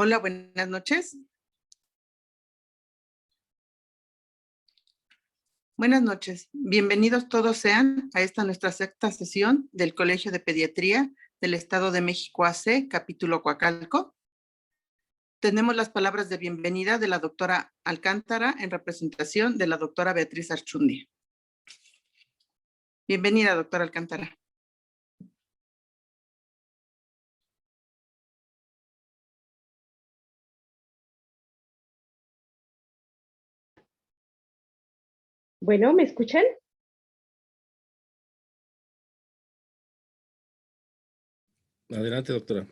Hola, buenas noches. Buenas noches. Bienvenidos todos sean a esta nuestra sexta sesión del Colegio de Pediatría del Estado de México AC, capítulo Coacalco. Tenemos las palabras de bienvenida de la doctora Alcántara en representación de la doctora Beatriz Archundia. Bienvenida, doctora Alcántara. Bueno, ¿me escuchan? Adelante, doctora.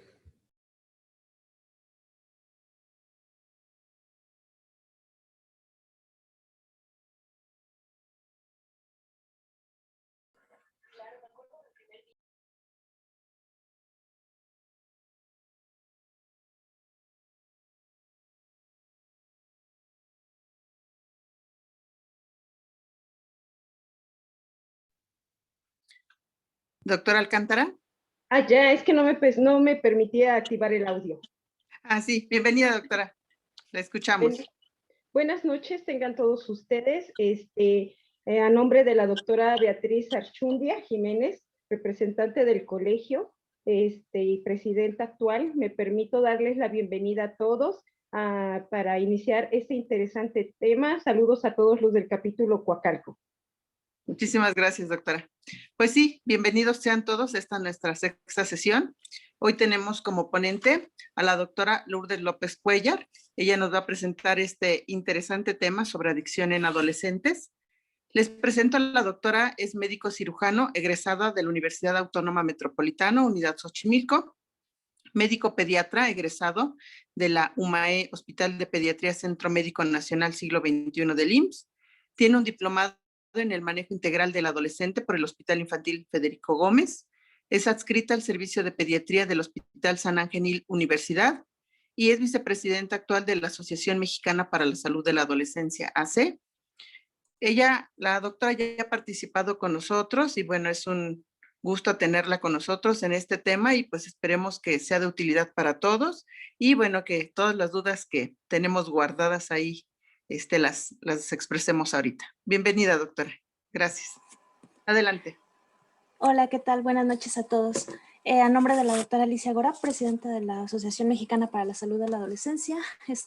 Doctora Alcántara. Ya, es que no me permitía activar el audio. Sí, bienvenida, doctora. La escuchamos. Buenas noches, tengan todos ustedes. A nombre de la doctora Beatriz Archundia Jiménez, representante del colegio y presidenta actual, me permito darles la bienvenida a todos para iniciar este interesante tema. Saludos a todos los del capítulo Coacalco. Muchísimas gracias, doctora. Pues sí, bienvenidos sean todos a esta nuestra sexta sesión. Hoy tenemos como ponente a la doctora Lourdes López Cuellar. Ella nos va a presentar este interesante tema sobre adicción en adolescentes. Les presento a la doctora, es médico cirujano, egresada de la Universidad Autónoma Metropolitana, Unidad Xochimilco, médico pediatra, egresado de la UMAE, Hospital de Pediatría Centro Médico Nacional Siglo XXI del IMSS. Tiene un diplomado en el manejo integral del adolescente por el Hospital Infantil Federico Gómez. Es adscrita al Servicio de Pediatría del Hospital San Angenil Universidad y es vicepresidenta actual de la Asociación Mexicana para la Salud de la Adolescencia, AC. La doctora ya ha participado con nosotros y bueno, es un gusto tenerla con nosotros en este tema y pues esperemos que sea de utilidad para todos y bueno, que todas las dudas que tenemos guardadas ahí las expresemos ahorita. Bienvenida, doctora. Gracias. Adelante. Hola, ¿qué tal? Buenas noches a todos. A nombre de la doctora Alicia Gora, presidenta de la Asociación Mexicana para la Salud de la Adolescencia,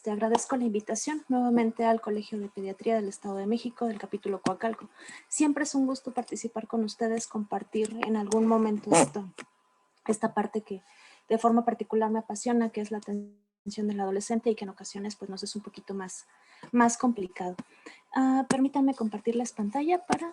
agradezco la invitación nuevamente al Colegio de Pediatría del Estado de México del capítulo Coacalco. Siempre es un gusto participar con ustedes, compartir en algún momento esta parte que de forma particular me apasiona, que es la atención del adolescente y que en ocasiones pues nos es un poquito más complicado. Permítanme compartirles pantalla para...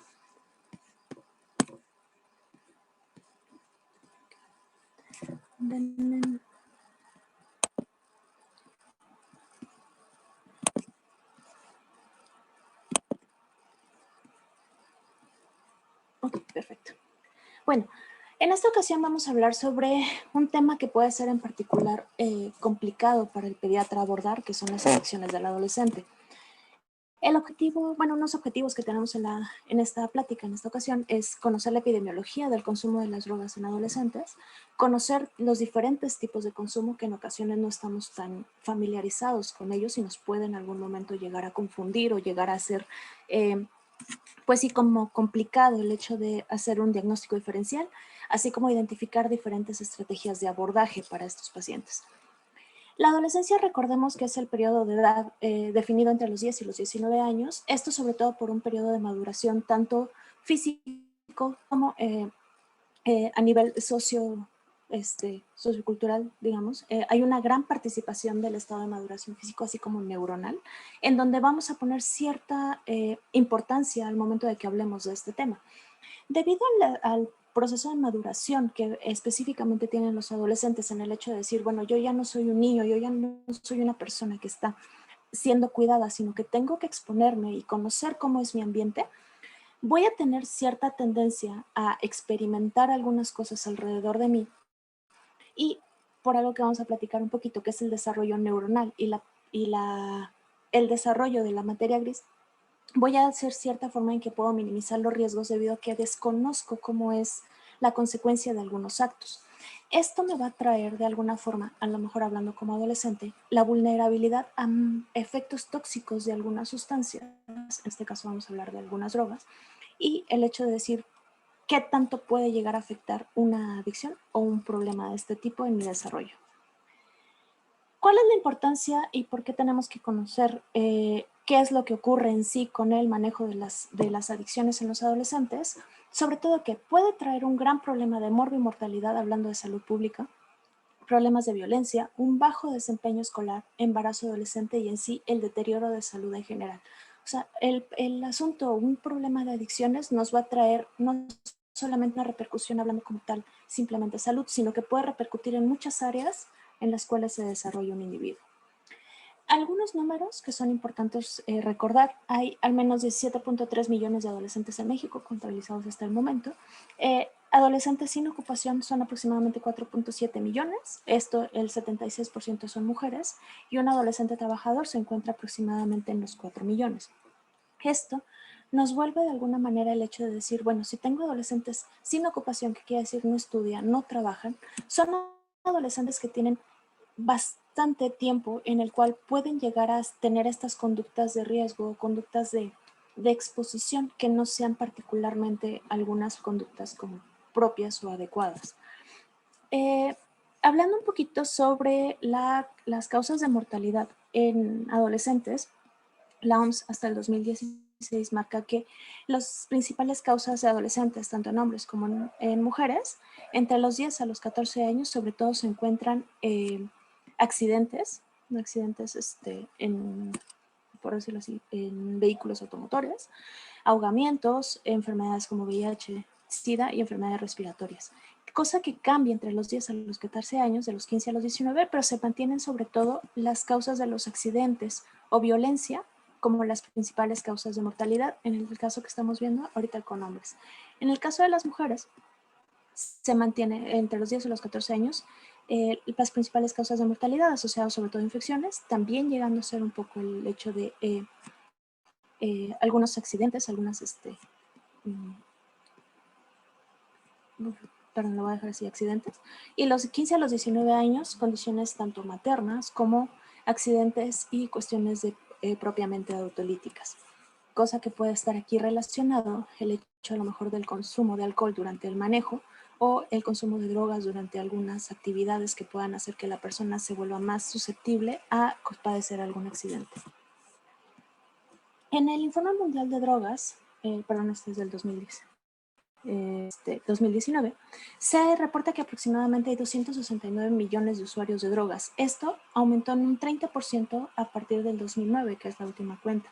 Ok, perfecto. Bueno, en esta ocasión vamos a hablar sobre un tema que puede ser en particular complicado para el pediatra abordar, que son las adicciones del adolescente. El objetivo, bueno, unos objetivos que tenemos en esta plática, en esta ocasión, es conocer la epidemiología del consumo de las drogas en adolescentes, conocer los diferentes tipos de consumo que en ocasiones no estamos tan familiarizados con ellos y nos puede en algún momento llegar a confundir o llegar a ser, pues sí, como complicado el hecho de hacer un diagnóstico diferencial, así como identificar diferentes estrategias de abordaje para estos pacientes. La adolescencia, recordemos que es el periodo de edad definido entre los 10 y los 19 años, esto sobre todo por un periodo de maduración tanto físico como a nivel sociocultural, digamos. Hay una gran participación del estado de maduración físico, así como neuronal, en donde vamos a poner cierta importancia al momento de que hablemos de este tema. Debido al proceso de maduración que específicamente tienen los adolescentes en el hecho de decir, bueno, yo ya no soy un niño, yo ya no soy una persona que está siendo cuidada, sino que tengo que exponerme y conocer cómo es mi ambiente, voy a tener cierta tendencia a experimentar algunas cosas alrededor de mí y por algo que vamos a platicar un poquito, que es el desarrollo neuronal y el desarrollo de la materia gris, voy a hacer cierta forma en que puedo minimizar los riesgos debido a que desconozco cómo es la consecuencia de algunos actos. Esto me va a traer de alguna forma, a lo mejor hablando como adolescente, la vulnerabilidad a efectos tóxicos de algunas sustancias, en este caso vamos a hablar de algunas drogas, y el hecho de decir qué tanto puede llegar a afectar una adicción o un problema de este tipo en mi desarrollo. ¿Cuál es la importancia y por qué tenemos que conocer qué es lo que ocurre en sí con el manejo de las adicciones en los adolescentes? Sobre todo que puede traer un gran problema de morbimortalidad, hablando de salud pública, problemas de violencia, un bajo desempeño escolar, embarazo adolescente y en sí el deterioro de salud en general. O sea, el asunto, un problema de adicciones nos va a traer no solamente una repercusión hablando como tal, simplemente salud, sino que puede repercutir en muchas áreas en las cuales se desarrolla un individuo. Algunos números que son importantes recordar. Hay al menos 17.3 millones de adolescentes en México contabilizados hasta el momento. Adolescentes sin ocupación son aproximadamente 4.7 millones. Esto, el 76% son mujeres. Y un adolescente trabajador se encuentra aproximadamente en los 4 millones. Esto nos vuelve de alguna manera el hecho de decir, bueno, si tengo adolescentes sin ocupación, que quiere decir no estudian, no trabajan, son adolescentes que tienen bastante tiempo en el cual pueden llegar a tener estas conductas de riesgo, conductas de exposición que no sean particularmente algunas conductas como propias o adecuadas. Hablando un poquito sobre las causas de mortalidad en adolescentes, la OMS hasta el 2016 marca que las principales causas de adolescentes, tanto en hombres como en mujeres, entre los 10 a los 14 años, sobre todo se encuentran accidentes por decirlo así, en vehículos automotores, ahogamientos, enfermedades como VIH, SIDA y enfermedades respiratorias. Cosa que cambia entre los 10 a los 14 años, de los 15 a los 19, pero se mantienen sobre todo las causas de los accidentes o violencia como las principales causas de mortalidad, en el caso que estamos viendo ahorita con hombres. En el caso de las mujeres, se mantiene entre los 10 y los 14 años las principales causas de mortalidad asociadas sobre todo a infecciones, también llegando a ser un poco el hecho de algunos accidentes, perdón, lo voy a dejar así, accidentes, y los 15 a los 19 años, condiciones tanto maternas como accidentes y cuestiones propiamente autolíticas. Cosa que puede estar aquí relacionado el hecho a lo mejor del consumo de alcohol durante el manejo o el consumo de drogas durante algunas actividades que puedan hacer que la persona se vuelva más susceptible a padecer algún accidente. En el Informe Mundial de Drogas, este es del 2019, se reporta que aproximadamente hay 269 millones de usuarios de drogas. Esto aumentó en un 30% a partir del 2009, que es la última cuenta.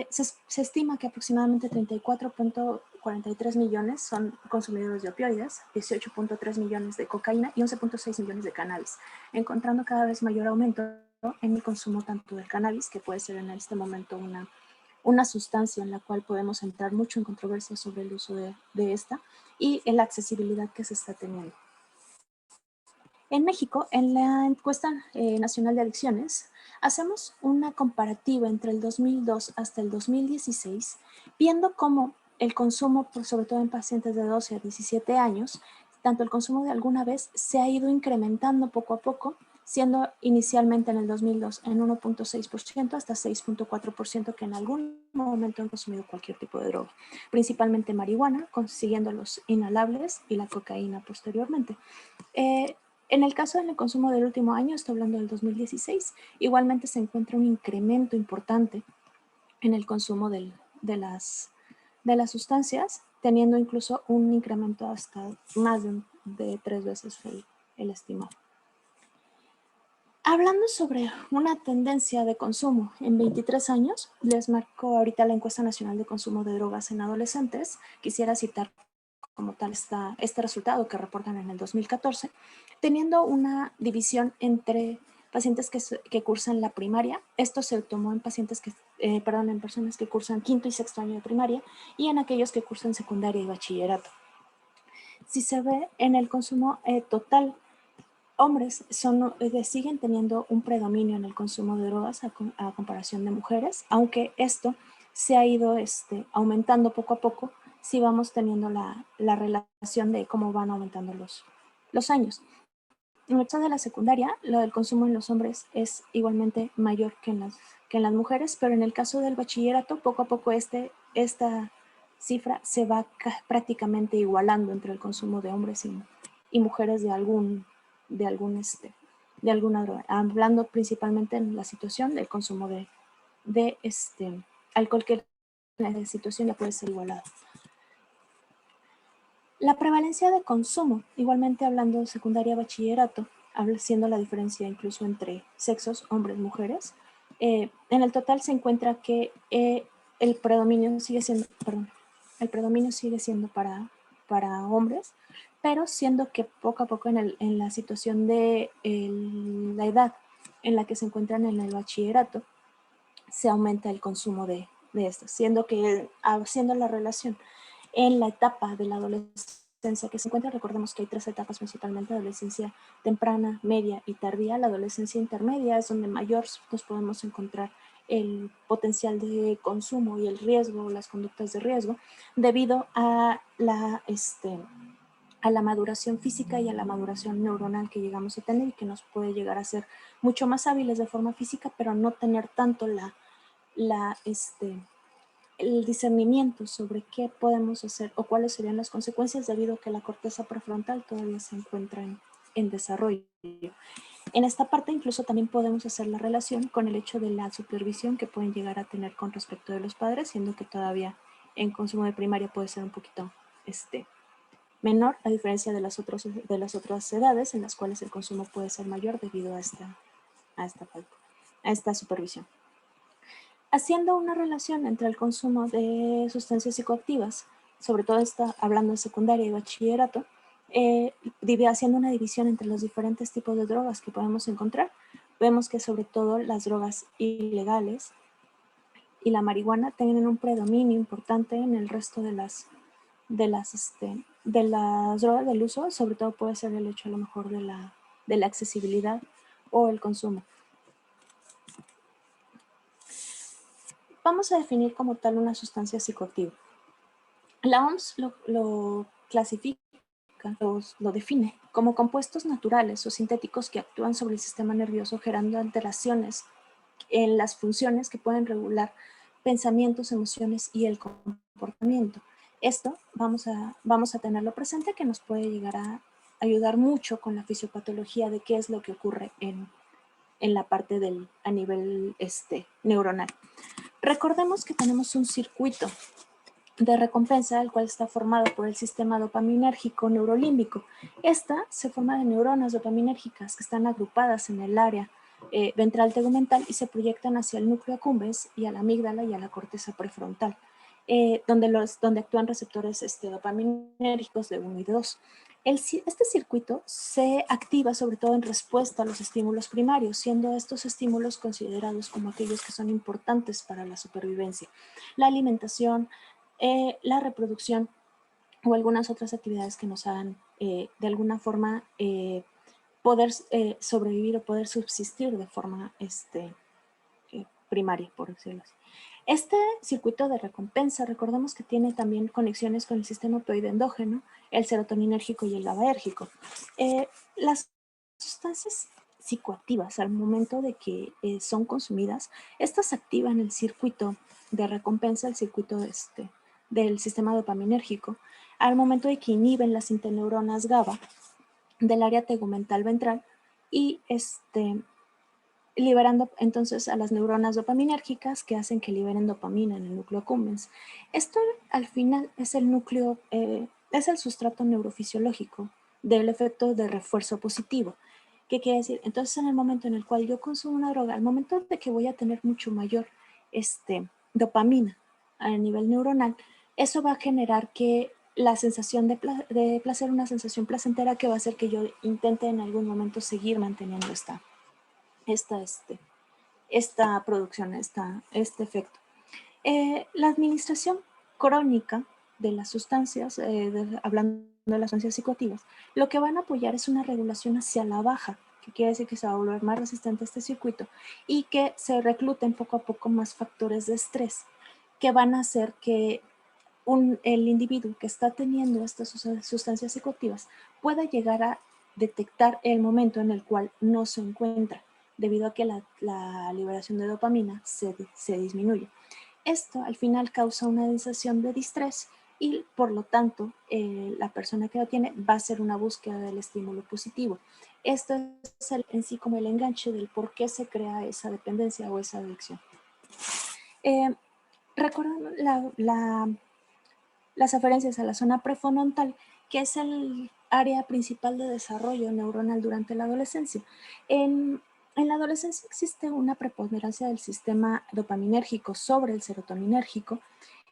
Se estima que aproximadamente 34.43 millones son consumidores de opioides, 18.3 millones de cocaína y 11.6 millones de cannabis, encontrando cada vez mayor aumento en el consumo tanto del cannabis, que puede ser en este momento una sustancia en la cual podemos entrar mucho en controversia sobre el uso de esta y en la accesibilidad que se está teniendo. En México, en la encuesta nacional de adicciones, hacemos una comparativa entre el 2002 hasta el 2016, viendo cómo el consumo, sobre todo en pacientes de 12 a 17 años, tanto el consumo de alguna vez se ha ido incrementando poco a poco, siendo inicialmente en el 2002 en 1.6% hasta 6.4% que en algún momento han consumido cualquier tipo de droga, principalmente marihuana, consiguiendo los inhalables y la cocaína posteriormente. En el caso del consumo del último año, estoy hablando del 2016, igualmente se encuentra un incremento importante en el consumo de las sustancias, teniendo incluso un incremento hasta más de 3 veces el estimado. Hablando sobre una tendencia de consumo en 23 años, les marco ahorita la encuesta nacional de consumo de drogas en adolescentes. Quisiera citar como tal este resultado que reportan en el 2014, teniendo una división entre pacientes que cursan la primaria. Esto se tomó en pacientes en personas que cursan quinto y sexto año de primaria y en aquellos que cursan secundaria y bachillerato. Si se ve en el consumo total, hombres siguen teniendo un predominio en el consumo de drogas a comparación de mujeres, aunque esto se ha ido aumentando poco a poco si vamos teniendo la relación de cómo van aumentando los años. En el caso de la secundaria, lo del consumo en los hombres es igualmente mayor que en las mujeres, pero en el caso del bachillerato, poco a poco esta cifra se va prácticamente igualando entre el consumo de hombres y mujeres de alguna droga, hablando principalmente en la situación del consumo de alcohol, que la situación ya puede ser igualada. La prevalencia de consumo, igualmente hablando de secundaria, bachillerato, siendo la diferencia incluso entre sexos, hombres, mujeres, en el total se encuentra que el predominio sigue siendo para hombres, pero siendo que poco a poco en la situación de la edad en la que se encuentran en el bachillerato, se aumenta el consumo de estos, siendo que haciendo la relación en la etapa de la adolescencia que se encuentra, recordemos que hay 3 etapas principalmente: adolescencia temprana, media y tardía. La adolescencia intermedia es donde mayor nos podemos encontrar el potencial de consumo y el riesgo, las conductas de riesgo, debido a la maduración física y a la maduración neuronal que llegamos a tener, y que nos puede llegar a ser mucho más hábiles de forma física, pero no tener tanto el discernimiento sobre qué podemos hacer o cuáles serían las consecuencias, debido a que la corteza prefrontal todavía se encuentra en desarrollo. En esta parte incluso también podemos hacer la relación con el hecho de la supervisión que pueden llegar a tener con respecto de los padres, siendo que todavía en consumo de primaria puede ser un poquito menor, a diferencia de las otras edades en las cuales el consumo puede ser mayor debido a esta supervisión. Haciendo una relación entre el consumo de sustancias psicoactivas, sobre todo hablando de secundaria y bachillerato, haciendo una división entre los diferentes tipos de drogas que podemos encontrar, vemos que sobre todo las drogas ilegales y la marihuana tienen un predominio importante en el resto de las drogas del uso. Sobre todo puede ser el hecho a lo mejor de la accesibilidad o el consumo. Vamos a definir como tal una sustancia psicoactiva. La OMS lo clasifica, lo define como compuestos naturales o sintéticos que actúan sobre el sistema nervioso, generando alteraciones en las funciones que pueden regular pensamientos, emociones y el comportamiento. Esto vamos a tenerlo presente, que nos puede llegar a ayudar mucho con la fisiopatología de qué es lo que ocurre en la parte a nivel neuronal. Recordemos que tenemos un circuito de recompensa, el cual está formado por el sistema dopaminérgico neurolímbico. Esta se forma de neuronas dopaminérgicas que están agrupadas en el área ventral tegumental y se proyectan hacia el núcleo accumbens y a la amígdala y a la corteza prefrontal, donde actúan receptores dopaminérgicos de 1 y de 2. Este circuito se activa sobre todo en respuesta a los estímulos primarios, siendo estos estímulos considerados como aquellos que son importantes para la supervivencia: la alimentación, la reproducción o algunas otras actividades que nos hagan de alguna forma poder sobrevivir o poder subsistir de forma primaria, por decirlo así. Este circuito de recompensa, recordemos que tiene también conexiones con el sistema opioide endógeno, el serotoninérgico y el GABAérgico. Las sustancias psicoactivas, al momento de que son consumidas, estas activan el circuito de recompensa, el circuito del sistema dopaminérgico, al momento de que inhiben las interneuronas GABA del área tegumental ventral y liberando entonces a las neuronas dopaminérgicas, que hacen que liberen dopamina en el núcleo accumbens. Esto al final es el núcleo, es el sustrato neurofisiológico del efecto de refuerzo positivo. ¿Qué quiere decir? Entonces, en el momento en el cual yo consumo una droga, al momento de que voy a tener mucho mayor dopamina a nivel neuronal, eso va a generar que la sensación de placer, una sensación placentera, que va a hacer que yo intente en algún momento seguir manteniendo esta producción, este efecto. La administración crónica de las sustancias, hablando de las sustancias psicoactivas, lo que van a apoyar es una regulación hacia la baja, que quiere decir que se va a volver más resistente a este circuito y que se recluten poco a poco más factores de estrés que van a hacer que el individuo que está teniendo estas sustancias psicoactivas pueda llegar a detectar el momento en el cual no se encuentra, debido a que la liberación de dopamina se disminuye. Esto al final causa una sensación de distrés y por lo tanto la persona que lo tiene va a hacer una búsqueda del estímulo positivo. Esto es en sí como el enganche del por qué se crea esa dependencia o esa adicción. Recordando las referencias a la zona prefrontal, que es el área principal de desarrollo neuronal durante la adolescencia. En la adolescencia existe una preponderancia del sistema dopaminérgico sobre el serotoninérgico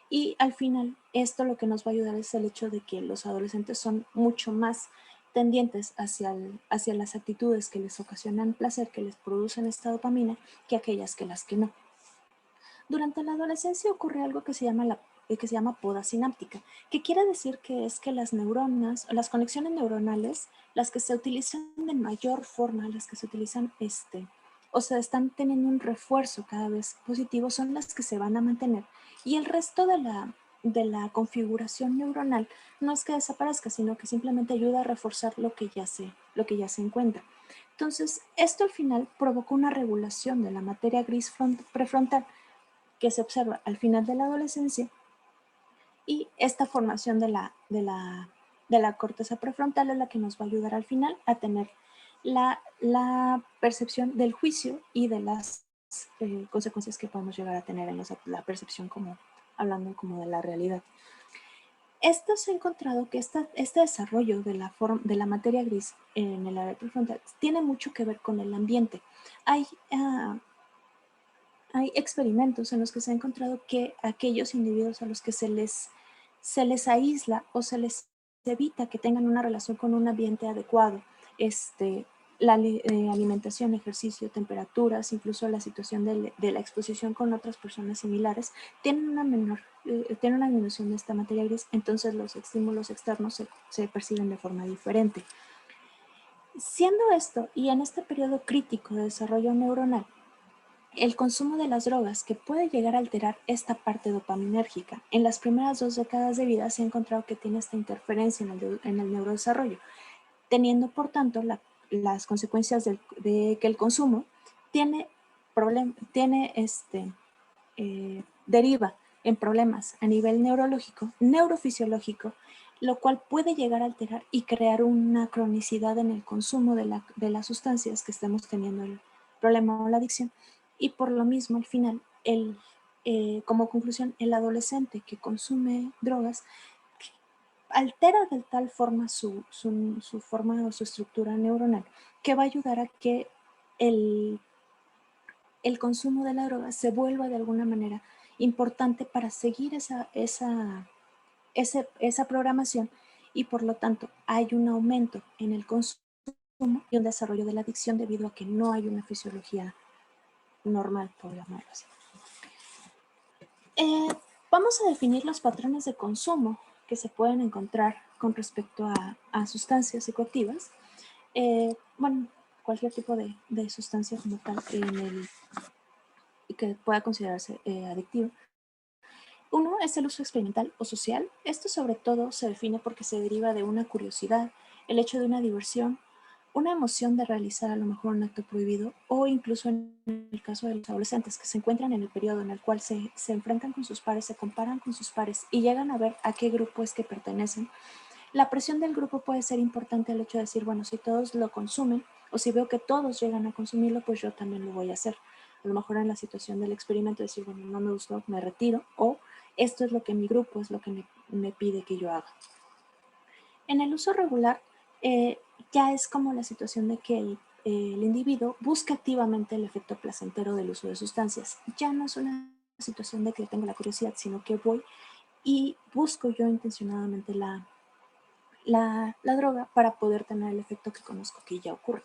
y al final esto lo que nos va a ayudar es el hecho de que los adolescentes son mucho más tendientes hacia las actitudes que les ocasionan placer, que les producen esta dopamina, que aquellas que las que no. Durante la adolescencia ocurre algo que se llama poda sináptica, que quiere decir que es que las neuronas, las conexiones neuronales, las que se utilizan de mayor forma, las que se utilizan o sea, están teniendo un refuerzo cada vez positivo, son las que se van a mantener. Y el resto de la configuración neuronal no es que desaparezca, sino que simplemente ayuda a reforzar lo que ya se encuentra. Entonces, esto al final provoca una regulación de la materia gris prefrontal que se observa al final de la adolescencia y esta formación de la corteza prefrontal es la que nos va a ayudar al final a tener la percepción del juicio y de las consecuencias que podemos llegar a tener en la percepción, como hablando como de la realidad. Esto se ha encontrado que este desarrollo de la materia gris en el área prefrontal tiene mucho que ver con el ambiente. Hay experimentos en los que se ha encontrado que aquellos individuos a los que se les aísla o se les evita que tengan una relación con un ambiente adecuado, la alimentación, ejercicio, temperaturas, incluso la situación de la exposición con otras personas similares, tienen una disminución de esta materia gris, entonces los estímulos externos se perciben de forma diferente. Siendo esto, y en este periodo crítico de desarrollo neuronal, el consumo de las drogas, que puede llegar a alterar esta parte dopaminérgica, en las primeras 2 décadas de vida se ha encontrado que tiene esta interferencia en el neurodesarrollo, teniendo por tanto las consecuencias de que el consumo deriva en problemas a nivel neurológico, neurofisiológico, lo cual puede llegar a alterar y crear una cronicidad en el consumo de las sustancias que estemos teniendo el problema o la adicción. Y por lo mismo, al final, como conclusión, el adolescente que consume drogas altera de tal forma su forma o su estructura neuronal que va a ayudar a que el consumo de la droga se vuelva de alguna manera importante para seguir esa programación y por lo tanto hay un aumento en el consumo y un desarrollo de la adicción debido a que no hay una fisiología normal, por llamarlo así. Vamos a definir los patrones de consumo que se pueden encontrar con respecto a sustancias psicoactivas. Bueno, cualquier tipo de sustancia como tal que pueda considerarse adictivo. Uno es el uso experimental o social. Esto sobre todo se define porque se deriva de una curiosidad, el hecho de una diversión, una emoción de realizar a lo mejor un acto prohibido o incluso en el caso de los adolescentes que se encuentran en el periodo en el cual se enfrentan con sus pares, se comparan con sus pares y llegan a ver a qué grupo es que pertenecen. La presión del grupo puede ser importante al hecho de decir, bueno, si todos lo consumen o si veo que todos llegan a consumirlo, pues yo también lo voy a hacer. A lo mejor en la situación del experimento decir, bueno, no me gustó, me retiro, o esto es lo que mi grupo es lo que me pide que yo haga. En el uso regular, ya es como la situación de que el individuo busca activamente el efecto placentero del uso de sustancias. Ya no es una situación de que tengo la curiosidad, sino que voy y busco yo intencionadamente la droga para poder tener el efecto que conozco que ya ocurre.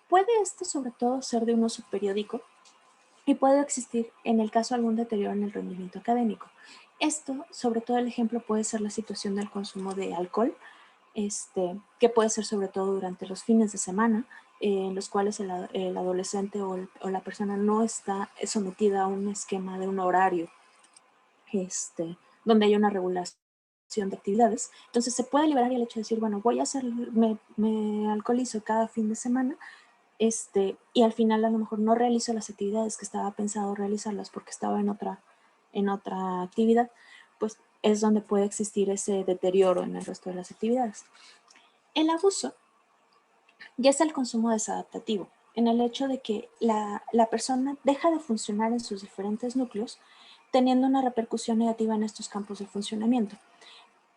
Puede esto sobre todo ser de un uso periódico y puede existir en el caso algún deterioro en el rendimiento académico. Esto, sobre todo el ejemplo puede ser la situación del consumo de alcohol, que puede ser sobre todo durante los fines de semana, en los cuales el adolescente o la persona no está sometida a un esquema de un horario donde hay una regulación de actividades. Entonces se puede liberar y el hecho de decir, bueno, voy a hacer, me alcoholizo cada fin de semana, y al final a lo mejor no realizo las actividades que estaba pensado realizarlas porque estaba en otra actividad, pues es donde puede existir ese deterioro en el resto de las actividades. El abuso ya es el consumo desadaptativo, en el hecho de que la persona deja de funcionar en sus diferentes núcleos, teniendo una repercusión negativa en estos campos de funcionamiento.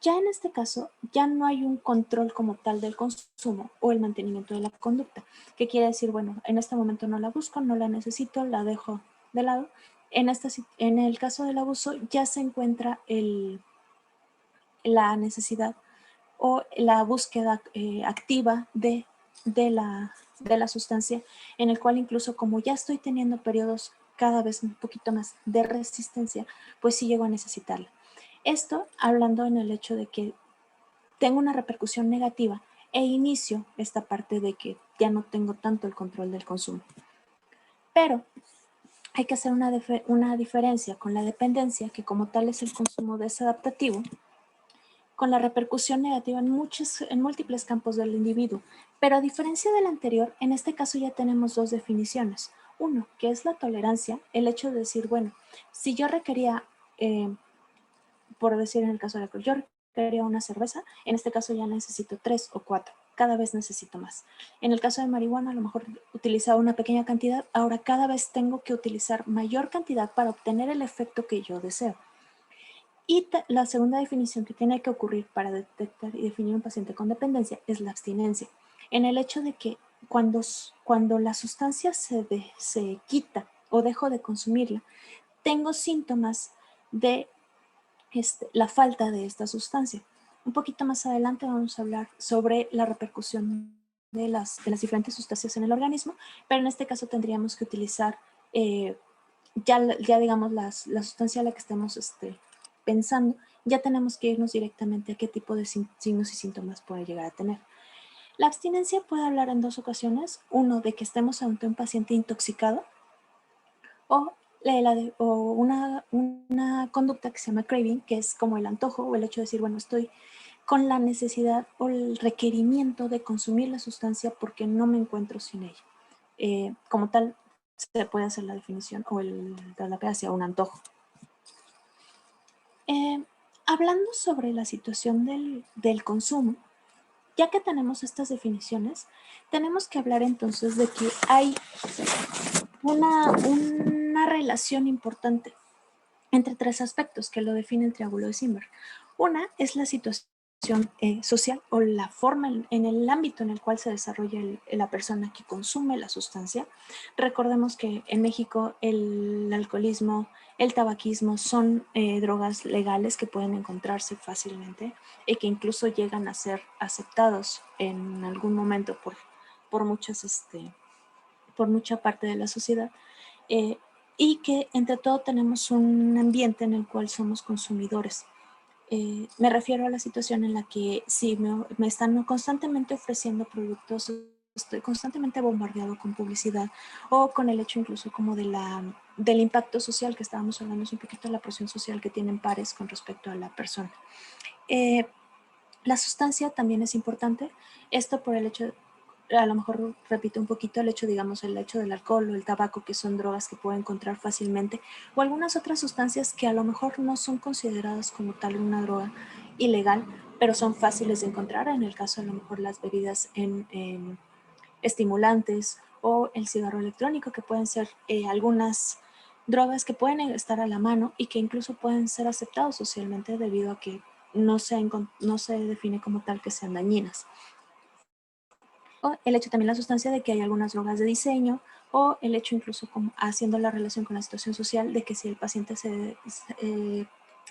Ya en este caso, ya no hay un control como tal del consumo o el mantenimiento de la conducta, que quiere decir, bueno, en este momento no la busco, no la necesito, la dejo de lado. En el caso del abuso ya se encuentra la necesidad o la búsqueda activa de la sustancia, en el cual incluso como ya estoy teniendo periodos cada vez un poquito más de resistencia, pues sí llego a necesitarla. Esto hablando en el hecho de que tengo una repercusión negativa e inicio esta parte de que ya no tengo tanto el control del consumo. Pero hay que hacer una diferencia con la dependencia, que como tal es el consumo desadaptativo, con la repercusión negativa en múltiples campos del individuo. Pero a diferencia del anterior, en este caso ya tenemos dos definiciones. Uno, que es la tolerancia, el hecho de decir, bueno, si yo requería, por decir en el caso de alcohol, yo requería una cerveza, en este caso ya necesito 3 o 4, cada vez necesito más. En el caso de marihuana, a lo mejor utilizaba una pequeña cantidad, ahora cada vez tengo que utilizar mayor cantidad para obtener el efecto que yo deseo. Y la segunda definición que tiene que ocurrir para detectar y definir un paciente con dependencia es la abstinencia, en el hecho de que cuando la sustancia se quita o dejo de consumirla, tengo síntomas de la falta de esta sustancia. Un poquito más adelante vamos a hablar sobre la repercusión de las diferentes sustancias en el organismo, pero en este caso tendríamos que utilizar ya digamos la sustancia a la que estemos pensando, ya tenemos que irnos directamente a qué tipo de signos y síntomas puede llegar a tener. La abstinencia puede hablar en dos ocasiones, uno de que estemos ante un paciente intoxicado o una conducta que se llama craving, que es como el antojo o el hecho de decir, bueno, estoy con la necesidad o el requerimiento de consumir la sustancia porque no me encuentro sin ella. Como tal, se puede hacer la definición o el traslapeo hacia un antojo. Hablando sobre la situación del consumo, ya que tenemos estas definiciones, tenemos que hablar entonces de que hay una relación importante entre tres aspectos que lo define el triángulo de Zimmer. Una es la situación social o la forma en el ámbito en el cual se desarrolla la persona que consume la sustancia. Recordemos que en México el alcoholismo, el tabaquismo son drogas legales que pueden encontrarse fácilmente y que incluso llegan a ser aceptados en algún momento por mucha parte de la sociedad. Y que entre todo tenemos un ambiente en el cual somos consumidores. Me refiero a la situación en la que si me están constantemente ofreciendo productos, estoy constantemente bombardeado con publicidad o con el hecho incluso como del impacto social que estábamos hablando, es un poquito de la presión social que tienen pares con respecto a la persona. La sustancia también es importante, esto por el hecho a lo mejor repito un poquito el hecho del alcohol o el tabaco, que son drogas que puedo encontrar fácilmente, o algunas otras sustancias que a lo mejor no son consideradas como tal una droga ilegal, pero son fáciles de encontrar, en el caso a lo mejor las bebidas en estimulantes o el cigarro electrónico, que pueden ser algunas drogas que pueden estar a la mano y que incluso pueden ser aceptados socialmente debido a que no se define como tal que sean dañinas. O el hecho también la sustancia de que hay algunas drogas de diseño o el hecho incluso como haciendo la relación con la situación social de que si el paciente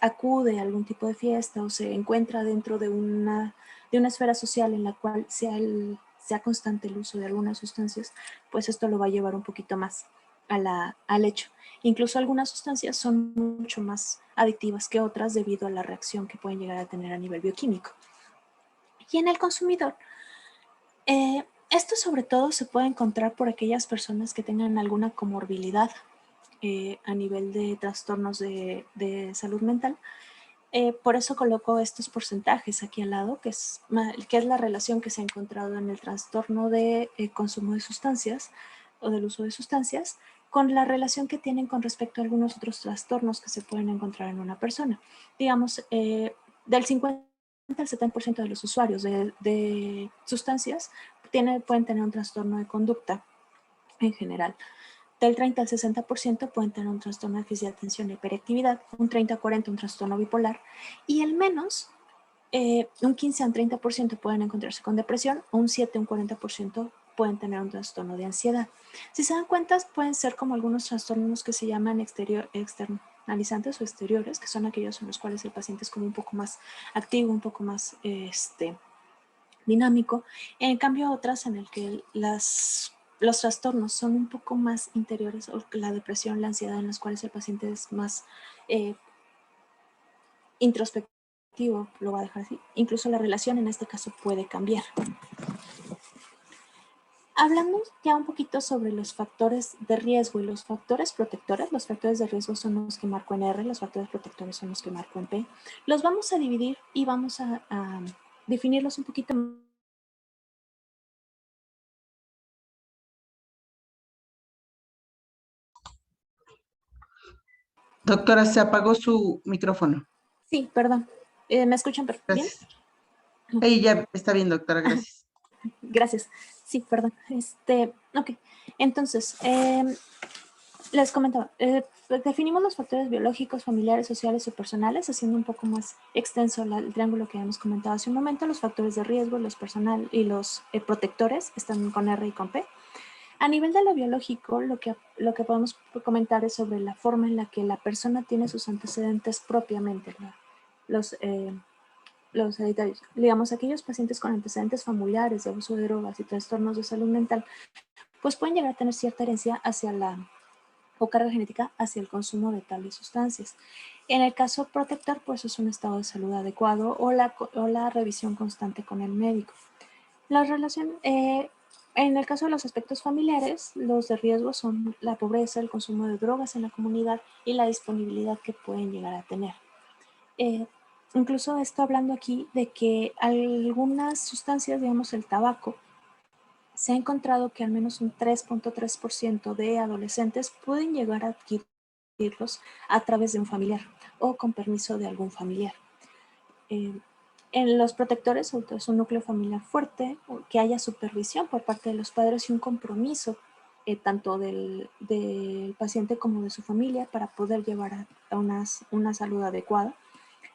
acude a algún tipo de fiesta o se encuentra dentro de una esfera social en la cual sea constante el uso de algunas sustancias, pues esto lo va a llevar un poquito más al hecho. Incluso algunas sustancias son mucho más adictivas que otras debido a la reacción que pueden llegar a tener a nivel bioquímico. Y en el consumidor, esto sobre todo se puede encontrar por aquellas personas que tengan alguna comorbilidad a nivel de trastornos de salud mental, Por eso coloco estos porcentajes aquí al lado, que es la relación que se ha encontrado en el trastorno de consumo de sustancias o del uso de sustancias, con la relación que tienen con respecto a algunos otros trastornos que se pueden encontrar en una persona. Digamos, del 50 al 70% de los usuarios de sustancias pueden tener un trastorno de conducta en general. Del 30 al 60% pueden tener un trastorno de déficit de atención y hiperactividad, un 30 a 40 un trastorno bipolar, y el menos, un 15 a un 30% pueden encontrarse con depresión, o un 7 a un 40% pueden tener un trastorno de ansiedad. Si se dan cuenta, pueden ser como algunos trastornos que se llaman externalizantes o exteriores, que son aquellos en los cuales el paciente es como un poco más activo, un poco más dinámico. En cambio, otras en el que los trastornos son un poco más interiores, o la depresión, la ansiedad, en las cuales el paciente es más introspectivo, lo voy a dejar así. Incluso la relación en este caso puede cambiar. Hablando ya un poquito sobre los factores de riesgo y los factores protectores. Los factores de riesgo son los que marco en R, los factores protectores son los que marco en P. Los vamos a dividir y vamos a definirlos un poquito más. Doctora, se apagó su micrófono. Sí, perdón. ¿Me escuchan bien? Gracias. Ahí ya está bien, doctora, gracias. Gracias. Sí, perdón. Ok. Entonces, les comentaba, definimos los factores biológicos, familiares, sociales y personales, haciendo un poco más extenso el triángulo que habíamos comentado hace un momento. Los factores de riesgo, los personal y los protectores están con R y con P. A nivel de lo biológico, lo que podemos comentar es sobre la forma en la que la persona tiene sus antecedentes propiamente, los hereditarios. Digamos, aquellos pacientes con antecedentes familiares de uso de drogas y trastornos de salud mental, pues pueden llegar a tener cierta herencia o carga genética hacia el consumo de tales sustancias. En el caso protector, pues es un estado de salud adecuado o la revisión constante con el médico. La relación, en el caso de los aspectos familiares, los de riesgo son la pobreza, el consumo de drogas en la comunidad y la disponibilidad que pueden llegar a tener. Incluso estoy hablando aquí de que algunas sustancias, digamos el tabaco, se ha encontrado que al menos un 3.3% de adolescentes pueden llegar a adquirirlos a través de un familiar o con permiso de algún familiar. En los protectores, es un núcleo familiar fuerte, que haya supervisión por parte de los padres y un compromiso tanto del paciente como de su familia para poder llevar a una salud adecuada.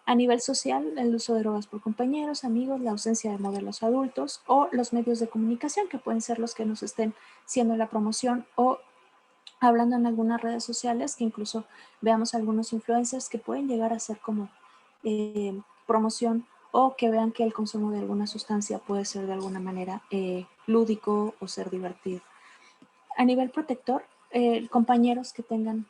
A nivel social, el uso de drogas por compañeros, amigos, la ausencia de modelos adultos o los medios de comunicación, que pueden ser los que nos estén haciendo la promoción o hablando en algunas redes sociales, que incluso veamos algunos influencers que pueden llegar a ser como promoción, o que vean que el consumo de alguna sustancia puede ser de alguna manera lúdico o ser divertido. A nivel protector, compañeros que tengan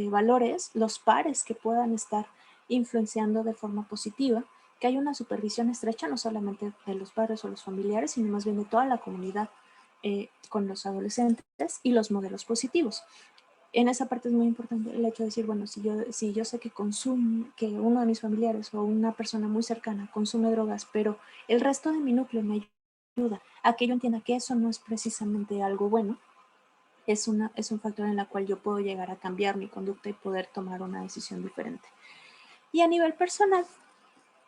valores, los pares que puedan estar influenciando de forma positiva, que haya una supervisión estrecha no solamente de los padres o los familiares, sino más bien de toda la comunidad con los adolescentes, y los modelos positivos. En esa parte es muy importante el hecho de decir, bueno, si yo sé que uno de mis familiares o una persona muy cercana consume drogas, pero el resto de mi núcleo me ayuda a que yo entienda que eso no es precisamente algo bueno, es un factor en el cual yo puedo llegar a cambiar mi conducta y poder tomar una decisión diferente. Y a nivel personal,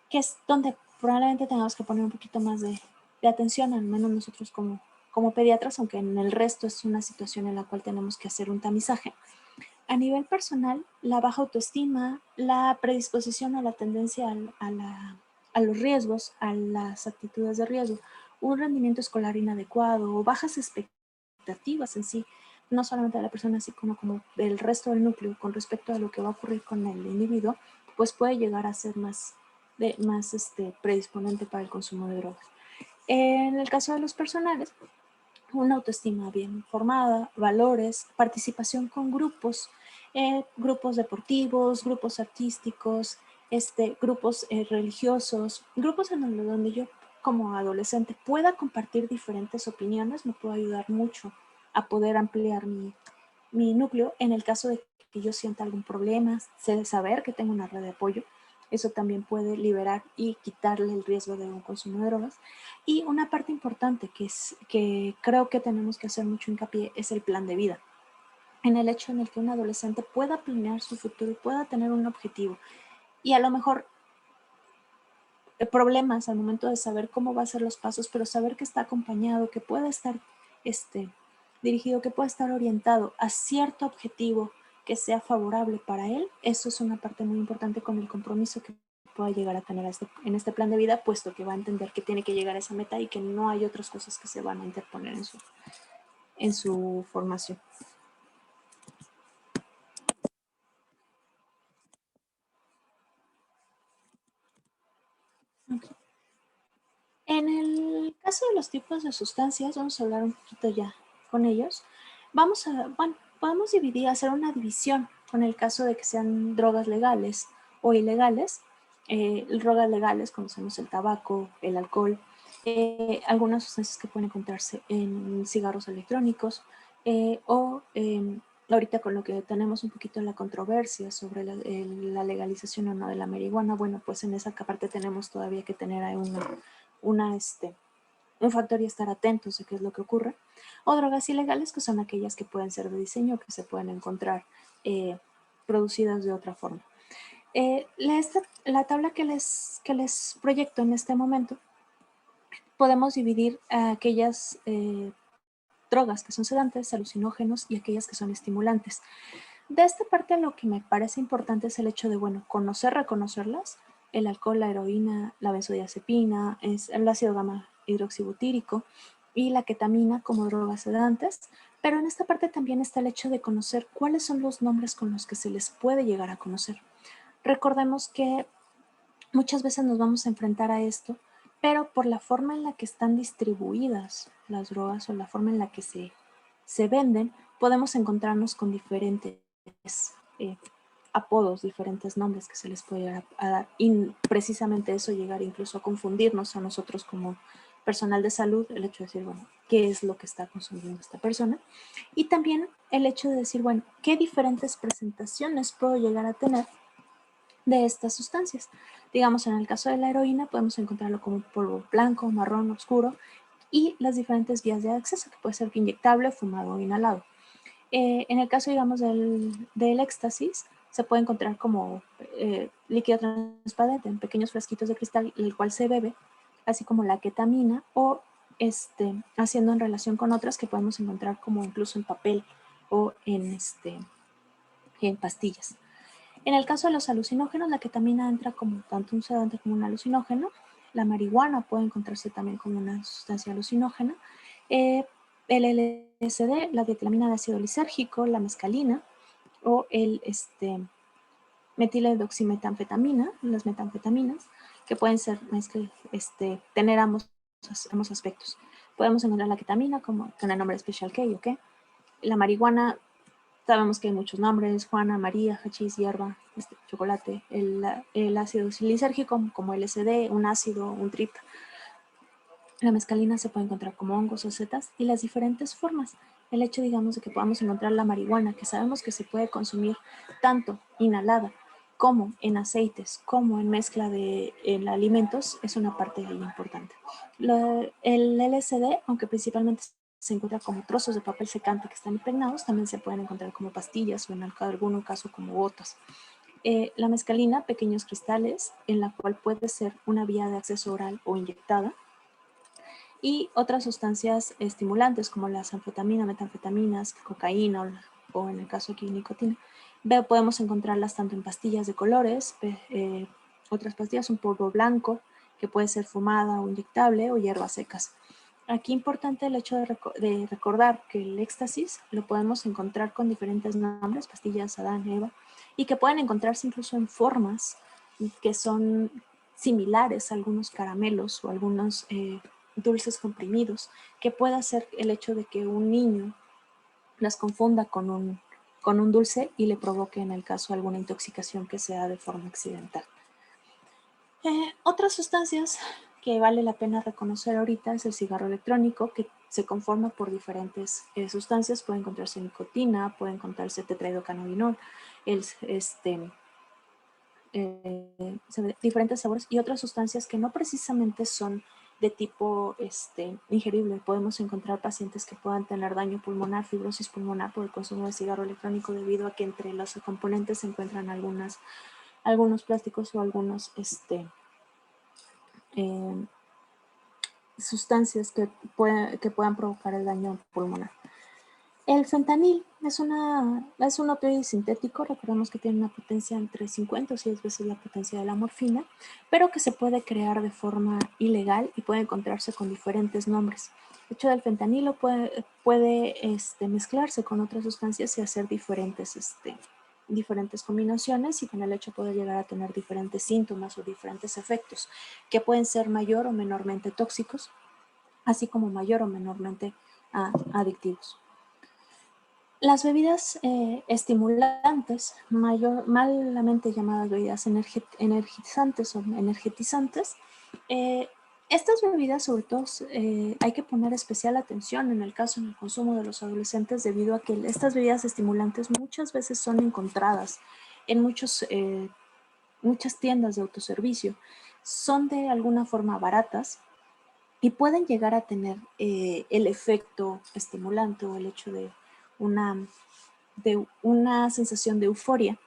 que es donde probablemente tengamos que poner un poquito más de atención, al menos nosotros como pediatras, aunque en el resto es una situación en la cual tenemos que hacer un tamizaje. A nivel personal, la baja autoestima, la predisposición a la tendencia a los riesgos, a las actitudes de riesgo, un rendimiento escolar inadecuado o bajas expectativas en sí, no solamente de la persona, así como del resto del núcleo con respecto a lo que va a ocurrir con el individuo, pues puede llegar a ser más predisponente para el consumo de drogas. En el caso de los personales, una autoestima bien formada, valores, participación con grupos, grupos deportivos, grupos artísticos, grupos religiosos, grupos en donde yo como adolescente pueda compartir diferentes opiniones, me puede ayudar mucho a poder ampliar mi núcleo en el caso de que yo sienta algún problema, sé de saber que tengo una red de apoyo, Eso también puede liberar y quitarle el riesgo de un consumo de drogas. Y una parte importante que creo que tenemos que hacer mucho hincapié es el plan de vida. En el hecho en el que un adolescente pueda planear su futuro y pueda tener un objetivo. Y a lo mejor problemas al momento de saber cómo va a ser los pasos, pero saber que está acompañado, que puede estar dirigido, que puede estar orientado a cierto objetivo que sea favorable para él, eso es una parte muy importante con el compromiso que pueda llegar a tener en este plan de vida, puesto que va a entender que tiene que llegar a esa meta y que no hay otras cosas que se van a interponer en su formación. Okay. En el caso de los tipos de sustancias, vamos a hablar un poquito ya con ellos. Podemos hacer una división con el caso de que sean drogas legales o ilegales. Drogas legales, conocemos el tabaco, el alcohol, algunas sustancias que pueden encontrarse en cigarros electrónicos ahorita con lo que tenemos un poquito la controversia sobre la legalización o no de la marihuana, bueno, pues en esa parte tenemos todavía que tener ahí un factor y estar atentos de qué es lo que ocurre. O drogas ilegales, que son aquellas que pueden ser de diseño, que se pueden encontrar producidas de otra forma. La tabla que les proyecto en este momento, podemos dividir a aquellas drogas que son sedantes, alucinógenos y aquellas que son estimulantes. De esta parte lo que me parece importante es el hecho de, bueno, reconocerlas. El alcohol, la heroína, la benzodiazepina, el ácido gamma hidroxibutírico y la ketamina como drogas sedantes. Pero en esta parte también está el hecho de conocer cuáles son los nombres con los que se les puede llegar a conocer. Recordemos que muchas veces nos vamos a enfrentar a esto, pero por la forma en la que están distribuidas las drogas o la forma en la que se venden, podemos encontrarnos con diferentes apodos, diferentes nombres que se les puede llegar a dar, y precisamente eso llegar incluso a confundirnos a nosotros como personal de salud, el hecho de decir, bueno, ¿qué es lo que está consumiendo esta persona? Y también el hecho de decir, bueno, ¿qué diferentes presentaciones puedo llegar a tener de estas sustancias? Digamos, en el caso de la heroína podemos encontrarlo como polvo blanco, marrón, oscuro, y las diferentes vías de acceso, que puede ser inyectable, fumado o inhalado. En el caso, digamos, del éxtasis, se puede encontrar como líquido transparente en pequeños frasquitos de cristal, el cual se bebe, así como la ketamina, o haciendo en relación con otras que podemos encontrar como incluso en papel o en pastillas. En el caso de los alucinógenos, la ketamina entra como tanto un sedante como un alucinógeno. La marihuana puede encontrarse también como una sustancia alucinógena. El LSD, la dietilamina de ácido lisérgico, la mescalina o el metiledoximetanfetamina, las metanfetaminas, que pueden ser tener ambos aspectos. Podemos encontrar la ketamina como con el nombre Special K, ¿ok? La marihuana, sabemos que hay muchos nombres: Juana, María, hachís, hierba, chocolate. El ácido lisérgico como LSD, un ácido, un trip. La mescalina se puede encontrar como hongos o setas, y las diferentes formas. El hecho, digamos, de que podamos encontrar la marihuana, que sabemos que se puede consumir tanto inhalada como en aceites, como en mezcla en alimentos, es una parte importante. El LSD, aunque principalmente se encuentra como trozos de papel secante que están impregnados, también se pueden encontrar como pastillas o en algún caso como gotas. La mescalina, pequeños cristales, en la cual puede ser una vía de acceso oral o inyectada. Y otras sustancias estimulantes como las anfetaminas, metanfetaminas, cocaína o en el caso aquí nicotina. Podemos encontrarlas tanto en pastillas de colores, otras pastillas, un polvo blanco que puede ser fumada o inyectable, o hierbas secas. Aquí importante el hecho de recordar que el éxtasis lo podemos encontrar con diferentes nombres, pastillas Adán, Eva, y que pueden encontrarse incluso en formas que son similares a algunos caramelos o algunos dulces comprimidos, que pueda ser el hecho de que un niño las confunda con un dulce y le provoque, en el caso, alguna intoxicación que sea de forma accidental. Otras sustancias que vale la pena reconocer ahorita es el cigarro electrónico, que se conforma por diferentes sustancias. Puede encontrarse nicotina, puede encontrarse tetrahidrocannabinol, diferentes sabores y otras sustancias que no precisamente son de tipo ingerible. Podemos encontrar pacientes que puedan tener daño pulmonar, fibrosis pulmonar por el consumo de cigarro electrónico debido a que entre los componentes se encuentran algunos plásticos o algunos sustancias que puedan provocar el daño pulmonar. El fentanil es un opioide sintético, recordemos que tiene una potencia entre 50 o 100 veces la potencia de la morfina, pero que se puede crear de forma ilegal y puede encontrarse con diferentes nombres. El hecho del fentanilo puede mezclarse con otras sustancias y hacer diferentes combinaciones, y con el hecho puede llegar a tener diferentes síntomas o diferentes efectos que pueden ser mayor o menormente tóxicos, así como mayor o menormente adictivos. Las bebidas estimulantes, malamente llamadas bebidas energizantes o energetizantes, estas bebidas sobre todo hay que poner especial atención en el consumo de los adolescentes, debido a que estas bebidas estimulantes muchas veces son encontradas en muchas tiendas de autoservicio. Son de alguna forma baratas y pueden llegar a tener el efecto estimulante o el hecho de una sensación de euforia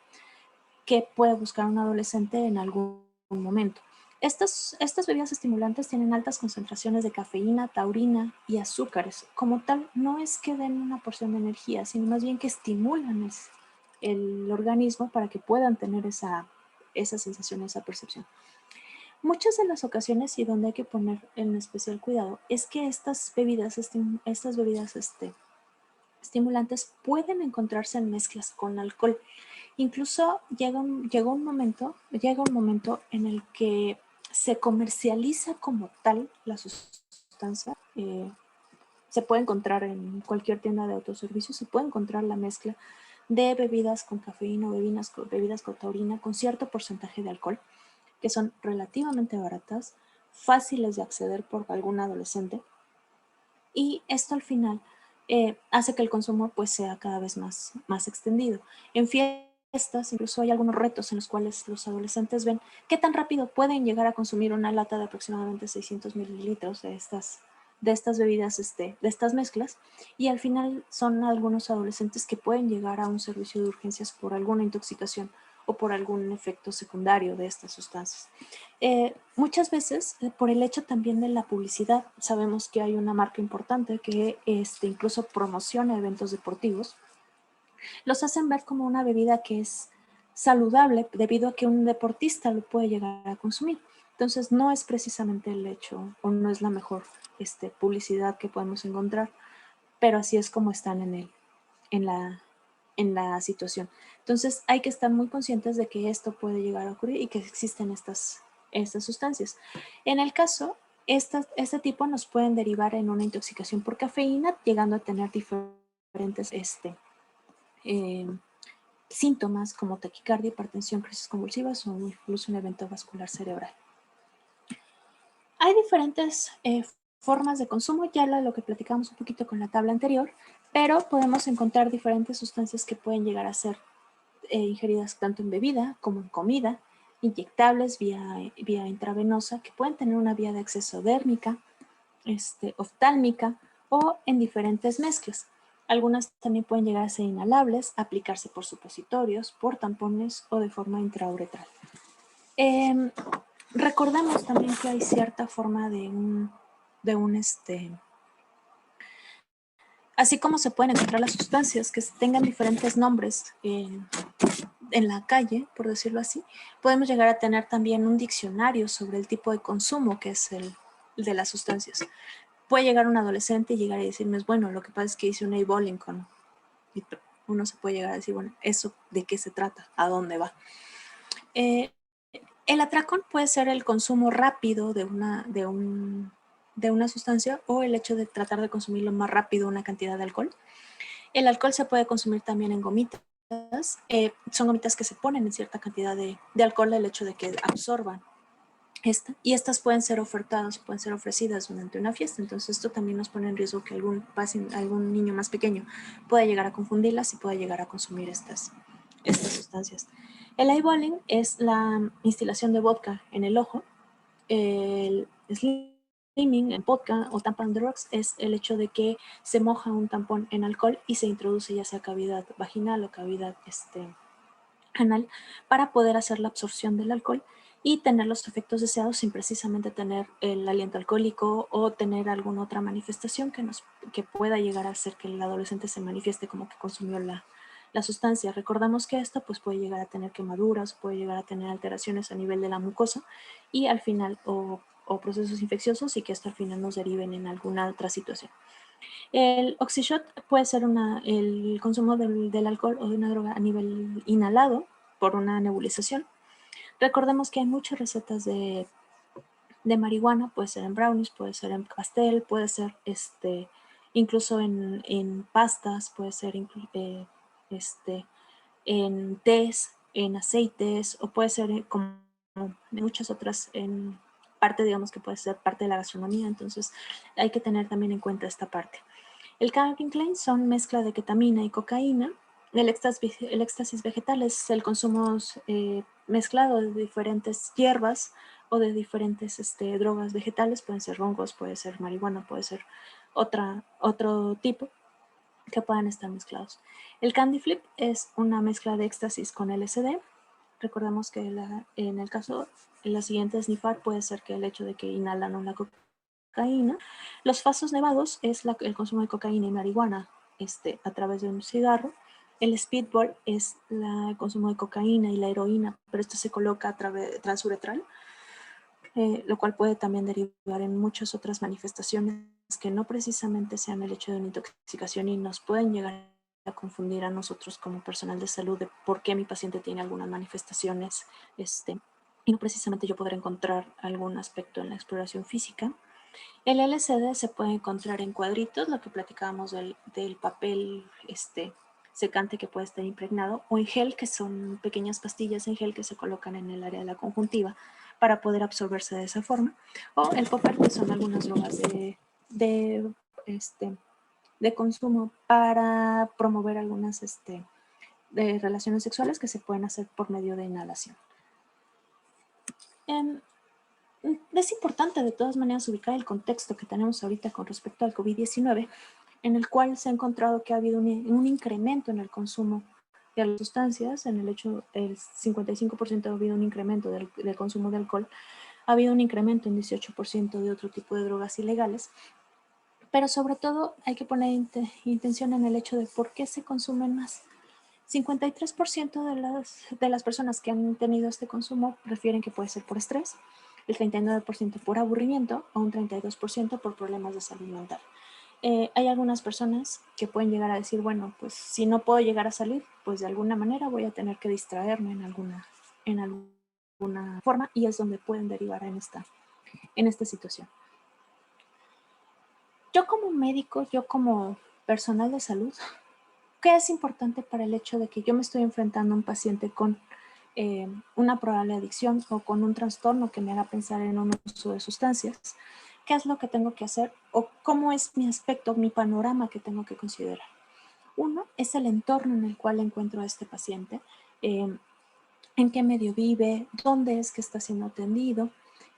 que puede buscar un adolescente en algún momento. Estas bebidas estimulantes tienen altas concentraciones de cafeína, taurina y azúcares. Como tal, no es que den una porción de energía, sino más bien que estimulan el organismo para que puedan tener esa sensación, esa percepción. Muchas de las ocasiones, y donde hay que poner en especial cuidado, es que estas bebidas estimulantes pueden encontrarse en mezclas con alcohol. Incluso llega un momento en el que se comercializa como tal la sustancia. Se puede encontrar en cualquier tienda de autoservicio, se puede encontrar la mezcla de bebidas con cafeína o bebidas con taurina con cierto porcentaje de alcohol, que son relativamente baratas, fáciles de acceder por algún adolescente, y esto al final hace que el consumo pues sea cada vez más extendido. En fiestas incluso hay algunos retos en los cuales los adolescentes ven qué tan rápido pueden llegar a consumir una lata de aproximadamente 600 mililitros de estas bebidas, de estas mezclas, y al final son algunos adolescentes que pueden llegar a un servicio de urgencias por alguna intoxicación o por algún efecto secundario de estas sustancias. Muchas veces, por el hecho también de la publicidad, sabemos que hay una marca importante que incluso promociona eventos deportivos, los hacen ver como una bebida que es saludable debido a que un deportista lo puede llegar a consumir. Entonces no es precisamente el hecho, o no es la mejor publicidad que podemos encontrar, pero así es como están en la situación. Entonces hay que estar muy conscientes de que esto puede llegar a ocurrir y que existen estas sustancias. En el caso, este tipo nos pueden derivar en una intoxicación por cafeína, llegando a tener diferentes síntomas como taquicardia, hipertensión, crisis convulsivas o incluso un evento vascular cerebral. Hay diferentes formas de consumo, ya lo que platicamos un poquito con la tabla anterior, pero podemos encontrar diferentes sustancias que pueden llegar a ser ingeridas tanto en bebida como en comida, inyectables vía intravenosa, que pueden tener una vía de acceso dérmica, oftálmica o en diferentes mezclas. Algunas también pueden llegar a ser inhalables, aplicarse por supositorios, por tampones o de forma intrauretral. Recordemos también que hay cierta forma así como se pueden encontrar las sustancias que tengan diferentes nombres en la calle, por decirlo así, podemos llegar a tener también un diccionario sobre el tipo de consumo que es el de las sustancias. Puede llegar un adolescente y llegar y decirme, bueno, lo que pasa es que hice un e-bowling con... Uno se puede llegar a decir, bueno, ¿eso de qué se trata? ¿A dónde va? El atracón puede ser el consumo rápido de una sustancia, o el hecho de tratar de consumir lo más rápido una cantidad de alcohol. El alcohol se puede consumir también en gomitas. Son gomitas que se ponen en cierta cantidad de alcohol, el hecho de que absorban y estas pueden ser ofertadas, pueden ser ofrecidas durante una fiesta. Entonces esto también nos pone en riesgo que algún niño más pequeño pueda llegar a confundirlas y pueda llegar a consumir estas sustancias. El eyeballing es la instilación de vodka en el ojo. El slimming en vodka o tampon drugs es el hecho de que se moja un tampón en alcohol y se introduce ya sea cavidad vaginal o cavidad anal para poder hacer la absorción del alcohol y tener los efectos deseados sin precisamente tener el aliento alcohólico o tener alguna otra manifestación que pueda llegar a hacer que el adolescente se manifieste como que consumió la sustancia. Recordamos que esto pues, puede llegar a tener quemaduras, puede llegar a tener alteraciones a nivel de la mucosa y al final o procesos infecciosos y que esto al final nos deriven en alguna otra situación. El oxyshot puede ser el consumo del alcohol o de una droga a nivel inhalado por una nebulización. Recordemos que hay muchas recetas de marihuana, puede ser en brownies, puede ser en pastel, puede ser incluso en pastas, puede ser en tés, en aceites, o puede ser como muchas otras en parte, digamos que puede ser parte de la gastronomía, entonces hay que tener también en cuenta esta parte. El Calvin Klein son mezcla de ketamina y cocaína. El éxtasis vegetal es el consumo mezclado de diferentes hierbas o de diferentes drogas vegetales, pueden ser hongos, puede ser marihuana, puede ser otro tipo que puedan estar mezclados. El Candy Flip es una mezcla de éxtasis con LSD. Recordemos que en el caso, la siguiente snifar puede ser que el hecho de que inhalan una cocaína. Los fasos nevados es el consumo de cocaína y marihuana a través de un cigarro. El speedball es el consumo de cocaína y la heroína, pero esto se coloca a través transuretral, lo cual puede también derivar en muchas otras manifestaciones que no precisamente sean el hecho de una intoxicación y nos pueden llegar a confundir a nosotros como personal de salud de por qué mi paciente tiene algunas manifestaciones y no precisamente yo podré encontrar algún aspecto en la exploración física. El LSD se puede encontrar en cuadritos, lo que platicábamos del papel secante que puede estar impregnado, o en gel, que son pequeñas pastillas en gel que se colocan en el área de la conjuntiva para poder absorberse de esa forma, o el popper, que son algunas drogas de consumo para promover algunas de relaciones sexuales que se pueden hacer por medio de inhalación. Es importante de todas maneras ubicar el contexto que tenemos ahorita con respecto al COVID-19, en el cual se ha encontrado que ha habido un incremento en el consumo de las sustancias, en el hecho el 55% ha habido un incremento del consumo de alcohol, ha habido un incremento en 18% de otro tipo de drogas ilegales, pero sobre todo hay que poner intención en el hecho de por qué se consumen más. 53% de las personas que han tenido este consumo refieren que puede ser por estrés, el 39% por aburrimiento o un 32% por problemas de salud mental. Hay algunas personas que pueden llegar a decir, bueno, pues si no puedo llegar a salir, pues de alguna manera voy a tener que distraerme en alguna forma y es donde pueden derivar en esta situación. Yo como médico, yo como personal de salud, ¿qué es importante para el hecho de que yo me estoy enfrentando a un paciente con una probable adicción o con un trastorno que me haga pensar en un uso de sustancias? ¿Qué es lo que tengo que hacer o cómo es mi aspecto, mi panorama que tengo que considerar? Uno es el entorno en el cual encuentro a este paciente, en qué medio vive, dónde es que está siendo atendido,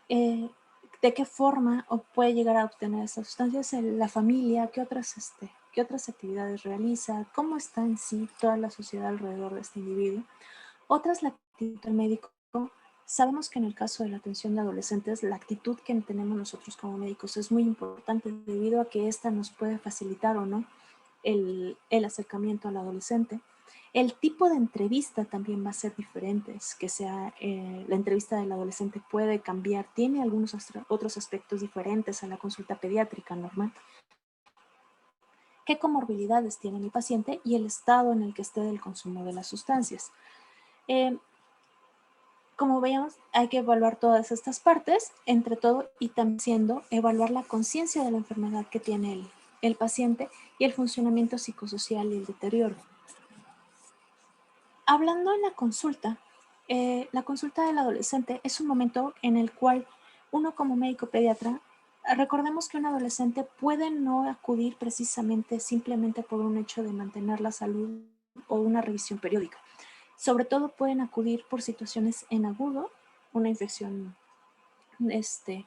de qué forma puede llegar a obtener estas sustancias, la familia, qué otras actividades realiza, cómo está en sí toda la sociedad alrededor de este individuo. Otra es la actitud del médico. Sabemos que en el caso de la atención de adolescentes, la actitud que tenemos nosotros como médicos es muy importante debido a que esta nos puede facilitar o no el acercamiento al adolescente. El tipo de entrevista también va a ser diferente, que sea la entrevista del adolescente puede cambiar, tiene algunos otros aspectos diferentes a la consulta pediátrica normal. ¿Qué comorbilidades tiene mi paciente y el estado en el que esté del consumo de las sustancias? Como veíamos, hay que evaluar todas estas partes, entre todo, y también evaluar la conciencia de la enfermedad que tiene el paciente y el funcionamiento psicosocial y el deterioro. Hablando en la consulta del adolescente es un momento en el cual uno como médico pediatra, recordemos que un adolescente puede no acudir precisamente simplemente por un hecho de mantener la salud o una revisión periódica. Sobre todo pueden acudir por situaciones en agudo, una infección